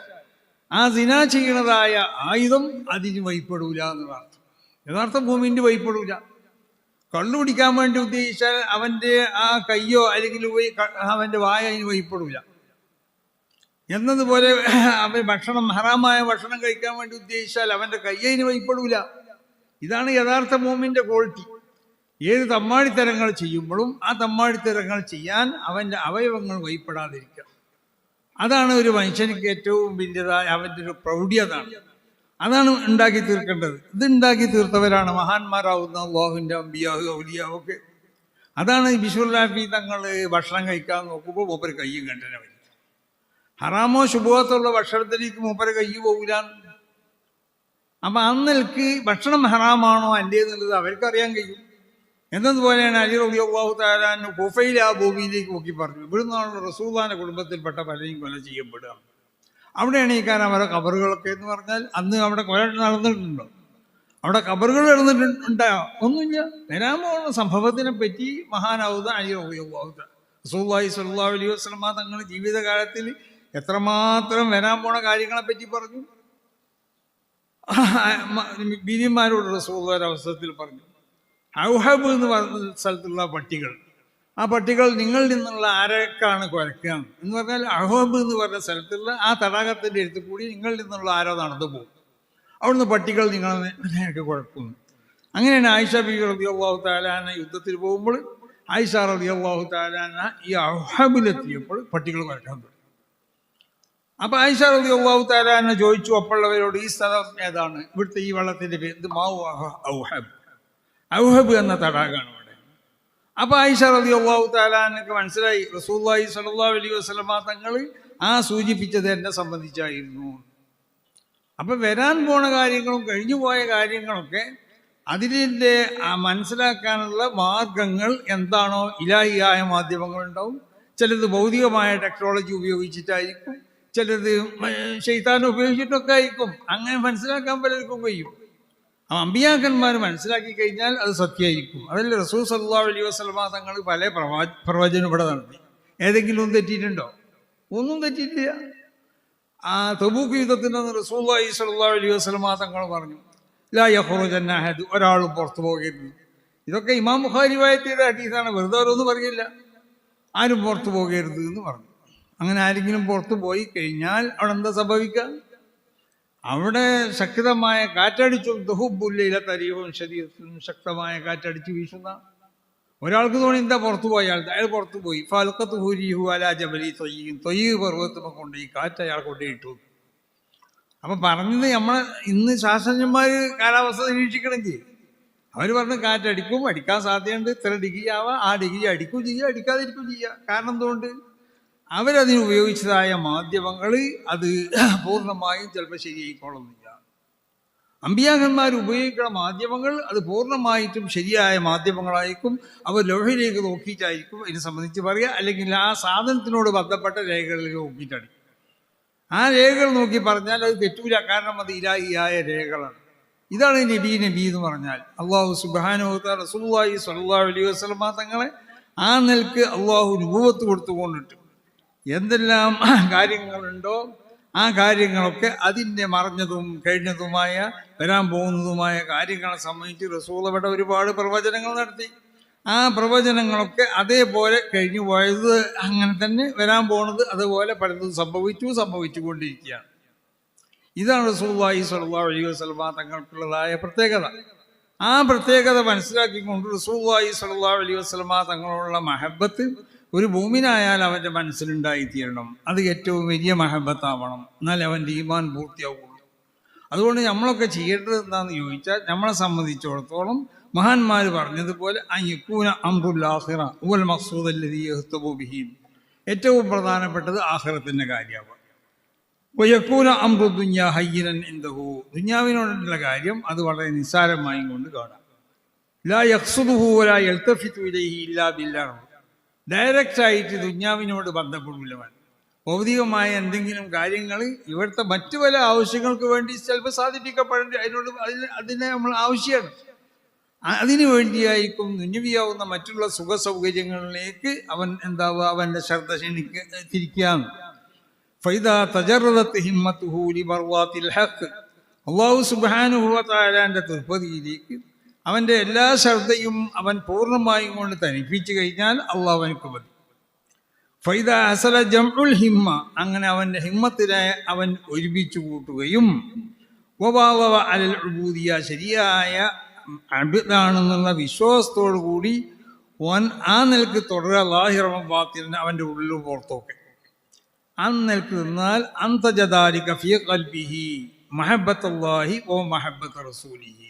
ആ സിനാ ചെയ്യുന്നതായ ആയുധം അതിന് വഴിപ്പെടൂല എന്നുള്ളതാണ്. യഥാർത്ഥ മുഅ്മിന് വഴിപ്പെടൂല. കള്ളു കുടിക്കാൻ വേണ്ടി ഉദ്ദേശിച്ചാൽ അവൻ്റെ ആ കയ്യോ അല്ലെങ്കിൽ അവൻ്റെ വായ അതിന് വഴിപ്പെടൂല. എന്നതുപോലെ അവൻ ഹറാമായ ഭക്ഷണം കഴിക്കാൻ വേണ്ടി ഉദ്ദേശിച്ചാൽ അവൻ്റെ കൈ അതിന് വഴിപ്പെടൂല. ഇതാണ് യഥാർത്ഥ മുഅ്മിന്റെ ക്വാളിറ്റി. ഏത് തമ്മാടിത്തരങ്ങൾ ചെയ്യുമ്പോഴും ആ തമ്മാടിത്തരങ്ങൾ ചെയ്യാൻ അവൻ്റെ അവയവങ്ങൾ വഴിപ്പെടാതിരിക്കുക. അതാണ് ഒരു മനുഷ്യനിക്ക് ഏറ്റവും വലിയതായ അവൻ്റെ ഒരു പ്രൗഢി. അതാണ് ഉണ്ടാക്കി തീർക്കേണ്ടത്. ഇത് ഉണ്ടാക്കി തീർത്തവരാണ് മഹാന്മാരാവുന്ന അല്ലാഹുവിൻ്റെ അമ്പിയാഹു ഔലിയാഹു ഒക്കെ. അതാണ് ബിശ്റുൽ തങ്ങൾ ഭക്ഷണം കഴിക്കാൻ നോക്കുമ്പോൾ മൂപ്പര് കയ്യും കണ്ടനെ വരും. ഹറാമോ ശുഭത്തുള്ള ഭക്ഷണത്തിലേക്ക് മൂപ്പര് കയ്യ് പോകില്ല. അപ്പം അന്നൽക്ക് ഭക്ഷണം ഹറാമാണോ അല്ലേ എന്നുള്ളത് അവർക്കറിയാൻ കഴിയും. എന്നതുപോലെയാണ് അലി റളിയല്ലാഹു തആല അൻഹു കൂഫയിലെ ആ ഭൂമിയിലേക്ക് നോക്കി പറഞ്ഞു, ഇവിടുന്നാണല്ലോ റസൂലുള്ളാഹിന്റെ കുടുംബത്തിൽപ്പെട്ട പലരും കൊല ചെയ്യപ്പെടുക. അവിടെയാണ് ഈ കാരണം അവരുടെ കബറുകളൊക്കെ എന്ന് പറഞ്ഞാൽ അന്ന് അവിടെ കൊല നടന്നിട്ടുണ്ടോ? അവിടെ കബറുകൾ നടന്നിട്ടുണ്ടോ? ഒന്നുമില്ല. വരാൻ പോകുന്ന സംഭവത്തിനെ പറ്റി മഹാനാവുന്ന അലി റളിയല്ലാഹു തആല റസൂലുള്ളാഹി സ്വല്ലല്ലാഹു അലൈഹി വസല്ലമ തങ്ങൾ ജീവിതകാലത്തിൽ എത്രമാത്രം വരാൻ പോണ കാര്യങ്ങളെ പറ്റി പറഞ്ഞു. ബീവിമാരോട് റസൂലുള്ളാഹി അവസരത്തിൽ പറഞ്ഞു, ഔഹബ് എന്ന് പറഞ്ഞ സ്ഥലത്തുള്ള പട്ടികൾ, ആ പട്ടികൾ നിങ്ങളിൽ നിന്നുള്ള ആരൊക്കെയാണ് കുരക്കുക എന്ന് പറഞ്ഞാൽ ഔഹബ് എന്ന് പറഞ്ഞ സ്ഥലത്തുള്ള ആ തടാകത്തിൻ്റെ അടുത്ത് കൂടി നിങ്ങളിൽ നിന്നുള്ള ആരോ നടന്നു പോകും. അവിടുന്ന് പട്ടികൾ നിങ്ങളെ കുഴക്കുന്നു. അങ്ങനെയാണ് ആയിഷ ബീവി റളിയല്ലാഹു തആല അൻഹ യുദ്ധത്തിൽ പോകുമ്പോൾ ആയിഷ റളിയല്ലാഹു തആല അൻഹ ഈ ഔഹബിലെത്തിയപ്പോൾ പട്ടികൾ കുരക്കാൻ തുടങ്ങി. അപ്പം ആയിഷ റളിയല്ലാഹു തആല അൻഹ ചോദിച്ചു അപ്പോഴവരോട്, ഈ സ്ഥലം ഏതാണ്? ഇവിടുത്തെ ഈ വെള്ളത്തിൻ്റെ പേര് മാവു ഔഹബ്. ഔഹബ് എന്ന തടാകമാണ് അവിടെ. അപ്പം ആയിഷ റളിയല്ലാഹു തആല അൻഹയ്ക്ക് മനസ്സിലായി റസൂലുള്ളാഹി സ്വല്ലല്ലാഹു അലൈഹി വസല്ലമ തങ്ങൾ ആ സൂചിപ്പിച്ചത് എന്നെ സംബന്ധിച്ചായിരുന്നു. അപ്പം വരാൻ പോണ കാര്യങ്ങളും കഴിഞ്ഞു പോയ കാര്യങ്ങളൊക്കെ അതിൻ്റെ മനസ്സിലാക്കാനുള്ള മാർഗങ്ങൾ എന്താണോ ഇലാഹിയായ മാധ്യമങ്ങളുണ്ടാവും. ചിലത് ഭൗതികമായ ടെക്നോളജി ഉപയോഗിച്ചിട്ടായിരിക്കും, ചിലത് ശൈത്താൻ ഉപയോഗിച്ചിട്ടൊക്കെ ആയിരിക്കും. അങ്ങനെ മനസ്സിലാക്കാൻ പലർക്കും കഴിയും. അമ്പിയാക്കന്മാർ മനസ്സിലാക്കി കഴിഞ്ഞാൽ അത് സത്യമായിരിക്കും. അതല്ല റസൂൽ സല്ലല്ലാഹു അലൈഹി വസല്ലമ തങ്ങൾ പല പ്രവചനം ഇവിടെ നടത്തി. ഏതെങ്കിലും ഒന്നും തെറ്റിയിട്ടുണ്ടോ? ഒന്നും തെറ്റിയിട്ടില്ല. ആ തബൂക്ക് യുദ്ധത്തിൻ്റെ റസൂലുള്ളാഹി സ്വല്ലല്ലാഹു അലൈഹി വസല്ലമ തങ്ങൾ പറഞ്ഞു, ലാ യഖ്റുജന്ന അഹദ്, ഒരാളും പുറത്തു പോകരുത്. ഇതൊക്കെ ഇമാം ബുഖാരി റിവായത്ത് ഹദീസാണ്, വെറുതെ ഓരോന്നും പറയില്ല. ആരും പുറത്തു പോകരുത് എന്ന് പറഞ്ഞു. അങ്ങനെ ആരെങ്കിലും പുറത്തു പോയി കഴിഞ്ഞാൽ അവിടെ എന്താ സംഭവിക്കുക? അവിടെ ശക്തമായ കാറ്റടിച്ചു, ദുഹുബുല്ലയിലെ തരീവും ശരീരത്തിനും ശക്തമായ കാറ്റടിച്ച് വീശുന്ന ഒരാൾക്ക് തോന്നി എന്താ പുറത്തു പോയാൽ അയാൾ പുറത്തു പോയി. ഫൽഖത്ത് ഹുരിഹു അലാ ജബലി തൊയ്യ് പർവ്വതത്തിനെ കൊണ്ട് ഈ കാറ്റ് അയാൾ കൊണ്ടേയിട്ടു. അപ്പം പറഞ്ഞത് നമ്മളെ ഇന്ന് ശാസ്ത്രജ്ഞന്മാർ കാലാവസ്ഥ നിരീക്ഷിക്കണമെങ്കിൽ അവർ പറഞ്ഞ് കാറ്റടിക്കും, അടിക്കാൻ സാധ്യതയുണ്ട്, ഇത്ര ഡിഗ്രി ആവാം, ആ ഡിഗ്രി അടിക്കും ചെയ്യുക, അടിക്കാതിരിക്കും ചെയ്യുക. കാരണം എന്തുകൊണ്ട്? അവരതിന് ഉപയോഗിച്ചതായ മാധ്യമങ്ങൾ അത് പൂർണ്ണമായും ചിലപ്പോൾ ശരിയായിക്കോളുന്നില്ല. അമ്പിയാക്കന്മാർ ഉപയോഗിക്കുന്ന മാധ്യമങ്ങൾ അത് പൂർണ്ണമായിട്ടും ശരിയായ മാധ്യമങ്ങളായിരിക്കും. അവർ ലോഹയിലേക്ക് നോക്കിയിട്ടായിരിക്കും ഇതിനെ സംബന്ധിച്ച് പറയുക, അല്ലെങ്കിൽ ആ സാധനത്തിനോട് ബന്ധപ്പെട്ട രേഖകളിലേക്ക് നോക്കിയിട്ടടിക്കും. ആ രേഖകൾ നോക്കി പറഞ്ഞാൽ അത് തെറ്റൂല, കാരണം അത് ഇലാഹിയായ രേഖകളാണ്. ഇതാണ് നബി എന്ന് പറഞ്ഞാൽ. അള്ളാഹു സുബ്ഹാനഹു വ തആല റസൂലുള്ളാഹി സ്വല്ലല്ലാഹു അലൈഹി വസല്ലമ തങ്ങളെ ആ നിലക്ക് അള്ളാഹു നുബുവത്ത് കൊടുത്തുകൊണ്ടിട്ട് എന്തെല്ലാം കാര്യങ്ങളുണ്ടോ ആ കാര്യങ്ങളൊക്കെ അതിൻ്റെ മറഞ്ഞതും കഴിഞ്ഞതുമായ വരാൻ പോകുന്നതുമായ കാര്യങ്ങളെ സംബന്ധിച്ച് റസൂൽ അവിടെ ഒരുപാട് പ്രവചനങ്ങൾ നടത്തി. ആ പ്രവചനങ്ങളൊക്കെ അതേപോലെ കഴിഞ്ഞു പോയത് അങ്ങനെ തന്നെ, വരാൻ പോകുന്നത് അതുപോലെ പലതും സംഭവിച്ചുകൊണ്ടിരിക്കുകയാണ്. ഇതാണ് റസൂലുള്ളാഹി സ്വല്ലല്ലാഹു അലൈഹി വസല്ലമ തങ്ങൾക്കുള്ളതായ പ്രത്യേകത. ആ പ്രത്യേകത മനസ്സിലാക്കിക്കൊണ്ട് റസൂലുള്ളാഹി സ്വല്ലല്ലാഹു അലൈഹി വസല്ലമ തങ്ങളുള്ള മഹബത്ത് ഒരു മുഅ്മിനായാൽ അവൻ്റെ മനസ്സിലുണ്ടായിത്തീരണം. അത് ഏറ്റവും വലിയ മഹബത്താവണം, എന്നാൽ അവൻ്റെ ഈമാൻ പൂർത്തിയാവുള്ളൂ. അതുകൊണ്ട് നമ്മളൊക്കെ ചെയ്യേണ്ടത് എന്താണെന്ന് ചോദിച്ചാൽ, നമ്മളെ സംബന്ധിച്ചിടത്തോളം മഹാന്മാർ പറഞ്ഞതുപോലെ അയ്യക്കൂന അംറുൽ ആഖിറ വൽ മഖ്സൂദ് അല്ലദീ യഹ്തബു ബിഹി, ഏറ്റവും പ്രധാനപ്പെട്ടത് ആഖിറത്തിൻ്റെ കാര്യമാണ്. വയക്കൂന അംറു ദുനിയാ ഹയ്യിനൻ ഇൻദഹു, ദുനിയാവിനോടുള്ള കാര്യം അത് വളരെ നിസ്സാരമായും കൊണ്ട് കാണാം. ലാ യഖ്സുദുഹു വലാ യൽതഫിതു ഇലൈഹി ഇല്ലാ ബില്ലാഹ്, ഡയറക്റ്റായിട്ട് ദുനിയാവിനോട് ബന്ധപ്പെടില്ലവൻ. ഭൗതികമായ എന്തെങ്കിലും കാര്യങ്ങൾ ഇവിടുത്തെ മറ്റു പല ആവശ്യങ്ങൾക്ക് വേണ്ടി ചിലപ്പോൾ സാധിപ്പിക്കപ്പെടേണ്ടി അതിനെ നമ്മൾ ആവശ്യമാണ്. അതിനു വേണ്ടിയായിരിക്കും ദുന്യവിയാവുന്ന മറ്റുള്ള സുഖ സൗകര്യങ്ങളിലേക്ക് അവൻ എന്താവുക, അവൻ്റെ ശ്രദ്ധ തിരിക്കുകയാണ്. ഫൈദാ തജറദത്ത് ഹിമ്മത്തുഹു ലിമർവാത്തിൽ ഹഖ്, അല്ലാഹു സുബ്ഹാനഹു വ തആലാന്റെ തൃപ്തിയിലേക്ക് അവൻ്റെ എല്ലാ ശ്രദ്ധയും അവൻ പൂർണ്ണമായും കൊണ്ട് തനിപ്പിച്ചു കഴിഞ്ഞാൽ അള്ളാഹു അവനക്ക് മതി. ഫൈദ ഹസല ജംഉൽ ഹിമ്മ, അങ്ങനെ അവൻ്റെ ഹിമ്മത്തിനെ അവൻ ഒരുമിച്ച് കൂട്ടുകയും വബാവ അലൽ ഉബൂദിയ, ശരിയായ അബ്ദാണെന്നുള്ള വിശ്വാസത്തോടു കൂടി ഓൻ ആ നിലക്ക് തുടരുക, ലാഹിറമ ബാത്തിനെ അവൻ്റെ ഉള്ളിലും പുറത്തൊക്കെ ആ നിലക്ക് നിന്നാൽ അന്തജദാലിക ഫീ ഖൽബിഹി മഹബ്ബത്തുല്ലാഹി വ മഹബ്ബത്ത് റസൂലിഹി.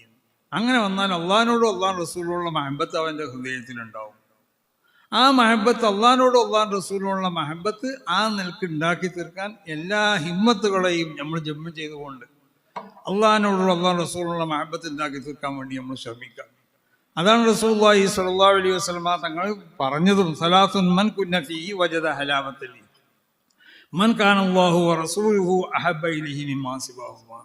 അങ്ങനെ വന്നാൽ അള്ളാഹിനോടും അള്ളാഹ് റസൂലിനുള്ള മഹബത്ത് അവൻ്റെ ഹൃദയത്തിലുണ്ടാവും. ആ മഹബത്ത്, അള്ളാഹിനോടും അള്ളാഹ് റസൂലിനുള്ള മഹബത്ത് ആ നിലക്ക് ഉണ്ടാക്കി തീർക്കാൻ എല്ലാ ഹിമ്മത്തുകളെയും നമ്മൾ ജമ്മ ചെയ്തുകൊണ്ട് അള്ളാഹിനോടുള്ള അള്ളാഹ് റസൂലിനുള്ള മഹബത്ത് ഉണ്ടാക്കി തീർക്കാൻ വേണ്ടി നമ്മൾ ശ്രമിക്കാം. അതാണ് റസൂലുള്ളാഹി സ്വല്ലല്ലാഹു അലൈഹി വസല്ലമ തങ്ങൾ പറഞ്ഞതും, സലാസുൻ മൻ കുന്ന ഫീഹി വജദ ഹലാവത്തൽ മൻ കാന അല്ലാഹു വ റസൂലുഹു അഹബ്ബ ഇലൈഹി മിമ്മാ സിവാഹുമാ.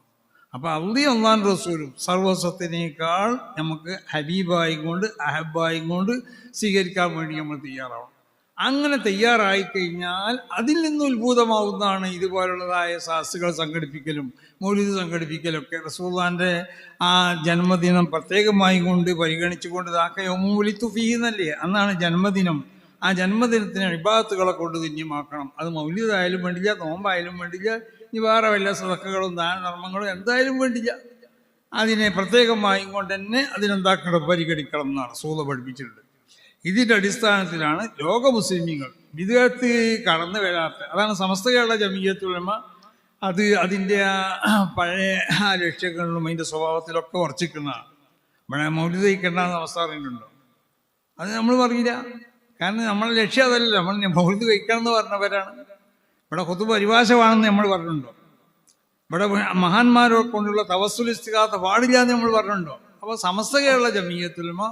അപ്പോൾ അള്ളാഹും അള്ളാഹു റസൂലും സർവസ്വത്തിനേക്കാൾ നമുക്ക് ഹബീബായും കൊണ്ട് അഹബായും കൊണ്ട് സ്വീകരിക്കാൻ വേണ്ടി നമ്മൾ തയ്യാറാവണം. അങ്ങനെ തയ്യാറായിക്കഴിഞ്ഞാൽ അതിൽ നിന്ന് ഉത്ഭൂതമാവുന്നതാണ് ഇതുപോലുള്ളതായ സാസുകൾ സംഘടിപ്പിക്കലും മൗലിദ് സംഘടിപ്പിക്കലൊക്കെ. റസൂലുള്ളാഹിൻ്റെ ആ ജന്മദിനം പ്രത്യേകമായി കൊണ്ട് പരിഗണിച്ചുകൊണ്ട് യൗമുൽ ഫീഹി എന്നല്ലേ, അന്നാണ് ജന്മദിനം. ആ ജന്മദിനത്തിന് ഇബാദത്തുകളെ കൊണ്ട് ധന്യമാക്കണം. അത് മൗലിദായാലും വേണ്ടില്ല, നോമ്പായാലും വേണ്ടില്ല, ഇനി വേറെ വല്ല സദഖകളും ദാനധർമ്മങ്ങളും എന്തായാലും വേണ്ടില്ല, അതിനെ പ്രത്യേകമായും കൊണ്ട് തന്നെ അതിനെന്താക്കണം, പരിഗണിക്കണം എന്നാണ് റസൂൽ പഠിപ്പിച്ചിട്ടുണ്ട്. ഇതിൻ്റെ അടിസ്ഥാനത്തിലാണ് ലോക മുസ്ലിമീങ്ങൾ വിദേഹത്ത് കടന്നു വരാത്ത, അതാണ് സമസ്ത കേരള ജമീയത്തുൽ ഉലമ അതിൻ്റെ പഴയ ലക്ഷ്യങ്ങളിലും അതിൻ്റെ സ്വഭാവത്തിലൊക്കെ ഉറച്ചിക്കുന്നതാണ്. ഇവിടെ മൗലിദ് കഴിക്കേണ്ടെന്ന അവസ്ഥ അറിയുന്നുണ്ടോ? അത് നമ്മൾ പറയില്ല. കാരണം നമ്മളെ ലക്ഷ്യം അതല്ല. നമ്മൾ മൗലിദ് കഴിക്കണം എന്ന് പറഞ്ഞവരാണ്. ഇവിടെ ഖുതുബ പരിഭാഷമാണെന്ന് നമ്മൾ പറഞ്ഞിട്ടുണ്ടോ? ഇവിടെ മഹാന്മാരെ കൊണ്ടുള്ള തവസ്സുൽ ഇസ്തിഗാസ പാടില്ല എന്ന് നമ്മൾ പറഞ്ഞിട്ടുണ്ടോ? അപ്പോൾ സമസ്ത കേരള ജമീയത്തുൽ ഉലമ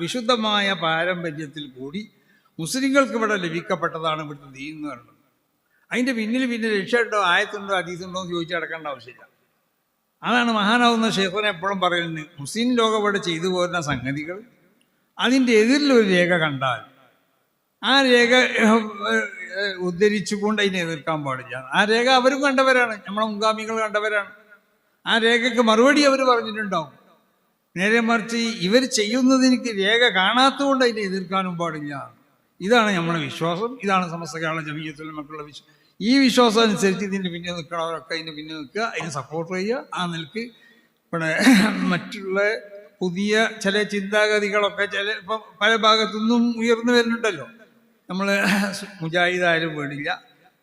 വിശുദ്ധമായ പാരമ്പര്യത്തിൽ കൂടി മുസ്ലിങ്ങൾക്ക് ഇവിടെ ലഭിക്കപ്പെട്ടതാണ് ഇവിടുത്തെ ദീൻ എന്ന് പറയുന്നത്. അതിൻ്റെ പിന്നിൽ ലക്ഷ്യമുണ്ടോ, ആയത്തുണ്ടോ, ഹദീസുണ്ടോ എന്ന് ചോദിച്ച് അടക്കേണ്ട ആവശ്യമില്ല. അതാണ് മഹാനാവുന്ന ശൈഖുന എപ്പോഴും പറയുന്നത്, മുസ്ലിം ലോകം ഇവിടെ ചെയ്തു പോരുന്ന സംഗതികൾ അതിൻ്റെ എതിരിലൊരു രേഖ കണ്ടാൽ ആ രേഖ ഉദ്ധരിച്ചുകൊണ്ട് അതിനെ എതിർക്കാൻ പാടില്ല. ആ രേഖ അവരും കണ്ടവരാണ്, നമ്മളെ മുൻഗാമികൾ കണ്ടവരാണ്. ആ രേഖയ്ക്ക് മറുപടി അവർ പറഞ്ഞിട്ടുണ്ടാവും. നേരെ മറിച്ച് ഇവർ ചെയ്യുന്നതിന് രേഖ കാണാത്തതുകൊണ്ട് അതിനെ എതിർക്കാനും പാടില്ല. ഇതാണ് നമ്മുടെ വിശ്വാസം. ഇതാണ് സമസ്ത കേരള ജമീയത്തുൽ ഉലമക്കുള്ള വിശ്വാസം. ഈ വിശ്വാസം അനുസരിച്ച് ഇതിൻ്റെ പിന്നെ നിൽക്കണവരൊക്കെ അതിൻ്റെ പിന്നെ നിൽക്കുക, അതിനെ സപ്പോർട്ട് ചെയ്യുക. ആ നിലക്ക് ഇവിടെ മറ്റുള്ള പുതിയ ചില ചിന്താഗതികളൊക്കെ ഇപ്പം പല ഭാഗത്തുനിന്നും ഉയർന്നു വരുന്നുണ്ടല്ലോ. നമ്മൾ മുജാഹിദായാലും വേണ്ടില്ല,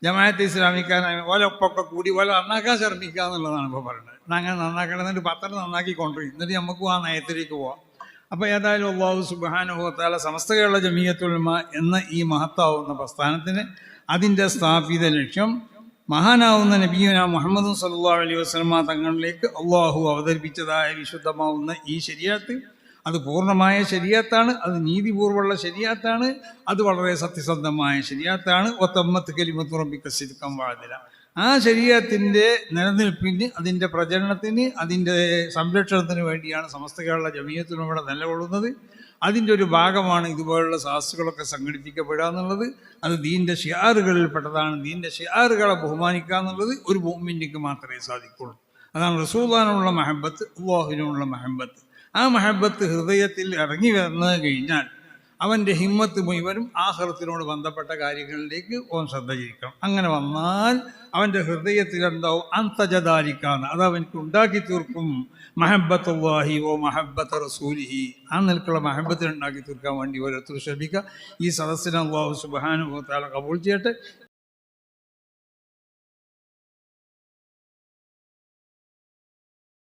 ജമാഅത്തെ ഇസ്ലാമിക്കാനായാലും ഓലൊപ്പൊക്കെ കൂടി ഓല നന്നാക്കാൻ ശ്രമിക്കുക എന്നുള്ളതാണ് ഇപ്പോൾ പറയുന്നത്. അങ്ങനെ നന്നാക്കണം, എന്നിട്ട് പത്രം നന്നാക്കി കൊണ്ടുപോയി, എന്നിട്ട് നമുക്കും ആ നയത്തിലേക്ക് പോവാം. അപ്പോൾ ഏതായാലും അല്ലാഹു സുബ്ഹാനഹു വ തആല സമസ്ത കേരള ജമീയത്തുൽ ഉലമ എന്ന ഈ മഹത്താവുന്ന പ്രസ്ഥാനത്തിന് അതിൻ്റെ സ്ഥാപിത ലക്ഷ്യം മഹാനാവുന്ന നബിയുനാ മുഹമ്മദ് സല്ലല്ലാഹു അലൈഹി വസല്ലമ തങ്ങളിലേക്ക് അള്ളാഹു അവതരിപ്പിച്ചതായ വിശുദ്ധമാവുന്ന ഈ ശരീഅത്ത് അത് പൂർണ്ണമായ ശരീഅത്താണ്, അത് നീതിപൂർവ്വമുള്ള ശരീഅത്താണ്, അത് വളരെ സത്യസന്ധമായ ശരീഅത്താണ്. വതമ്മത്ത് കലിമത്തു റബ്ബിക സിദ്ഖൻ വഅദല. ആ ശരീഅത്തിൻ്റെ നിലനിൽപ്പിന്, അതിൻ്റെ പ്രചരണത്തിന്, അതിൻ്റെ സംരക്ഷണത്തിന് വേണ്ടിയാണ് സമസ്ത കേരള ജമീയത്തുൽ ഉലമ നിലകൊള്ളുന്നത്. അതിൻ്റെ ഒരു ഭാഗമാണ് ഇതുപോലുള്ള സാസുകളൊക്കെ സംഘടിപ്പിക്കപ്പെടുക എന്നുള്ളത്. അത് ദീൻ്റെ ഷിയാറുകളിൽപ്പെട്ടതാണ്. ദീൻ്റെ ഷിയാറുകളെ ബഹുമാനിക്കുക എന്നുള്ളത് ഒരു മുഅ്മിനിക്ക് മാത്രമേ സാധിക്കുള്ളൂ. അതാണ് റസൂലുള്ളാഹിനുള്ള മഹബത്ത്, അല്ലാഹുവിനുള്ള മഹബത്ത്. ആ മഹബത്ത് ഹൃദയത്തിൽ ഇറങ്ങി വന്നു കഴിഞ്ഞാൽ അവൻ്റെ ഹിമ്മത്ത് മുഴുവനും ആഖിറത്തിനോട് ബന്ധപ്പെട്ട കാര്യങ്ങളിലേക്ക് ഓൻ ശ്രദ്ധ ചെയ്യിക്കണം. അങ്ങനെ വന്നാൽ അവൻ്റെ ഹൃദയത്തിൽ എന്താവും, അന്തജദാലിക്കാന്ന്, അത് അവനക്ക് ഉണ്ടാക്കി തീർക്കും മഹബത്തുല്ലാഹി ഓ മഹബത്ത് റസൂലിഹി. ആ നിലക്കുള്ള മഹബത്തിൽ ഉണ്ടാക്കി തീർക്കാൻ വേണ്ടി ഓരോരുത്തർ ശ്രമിക്കുക. ഈ സദസ്സിനെ അല്ലാഹു സുബ്ഹാനഹു വ തആല കബൂൽ ചെയ്യട്ടെ.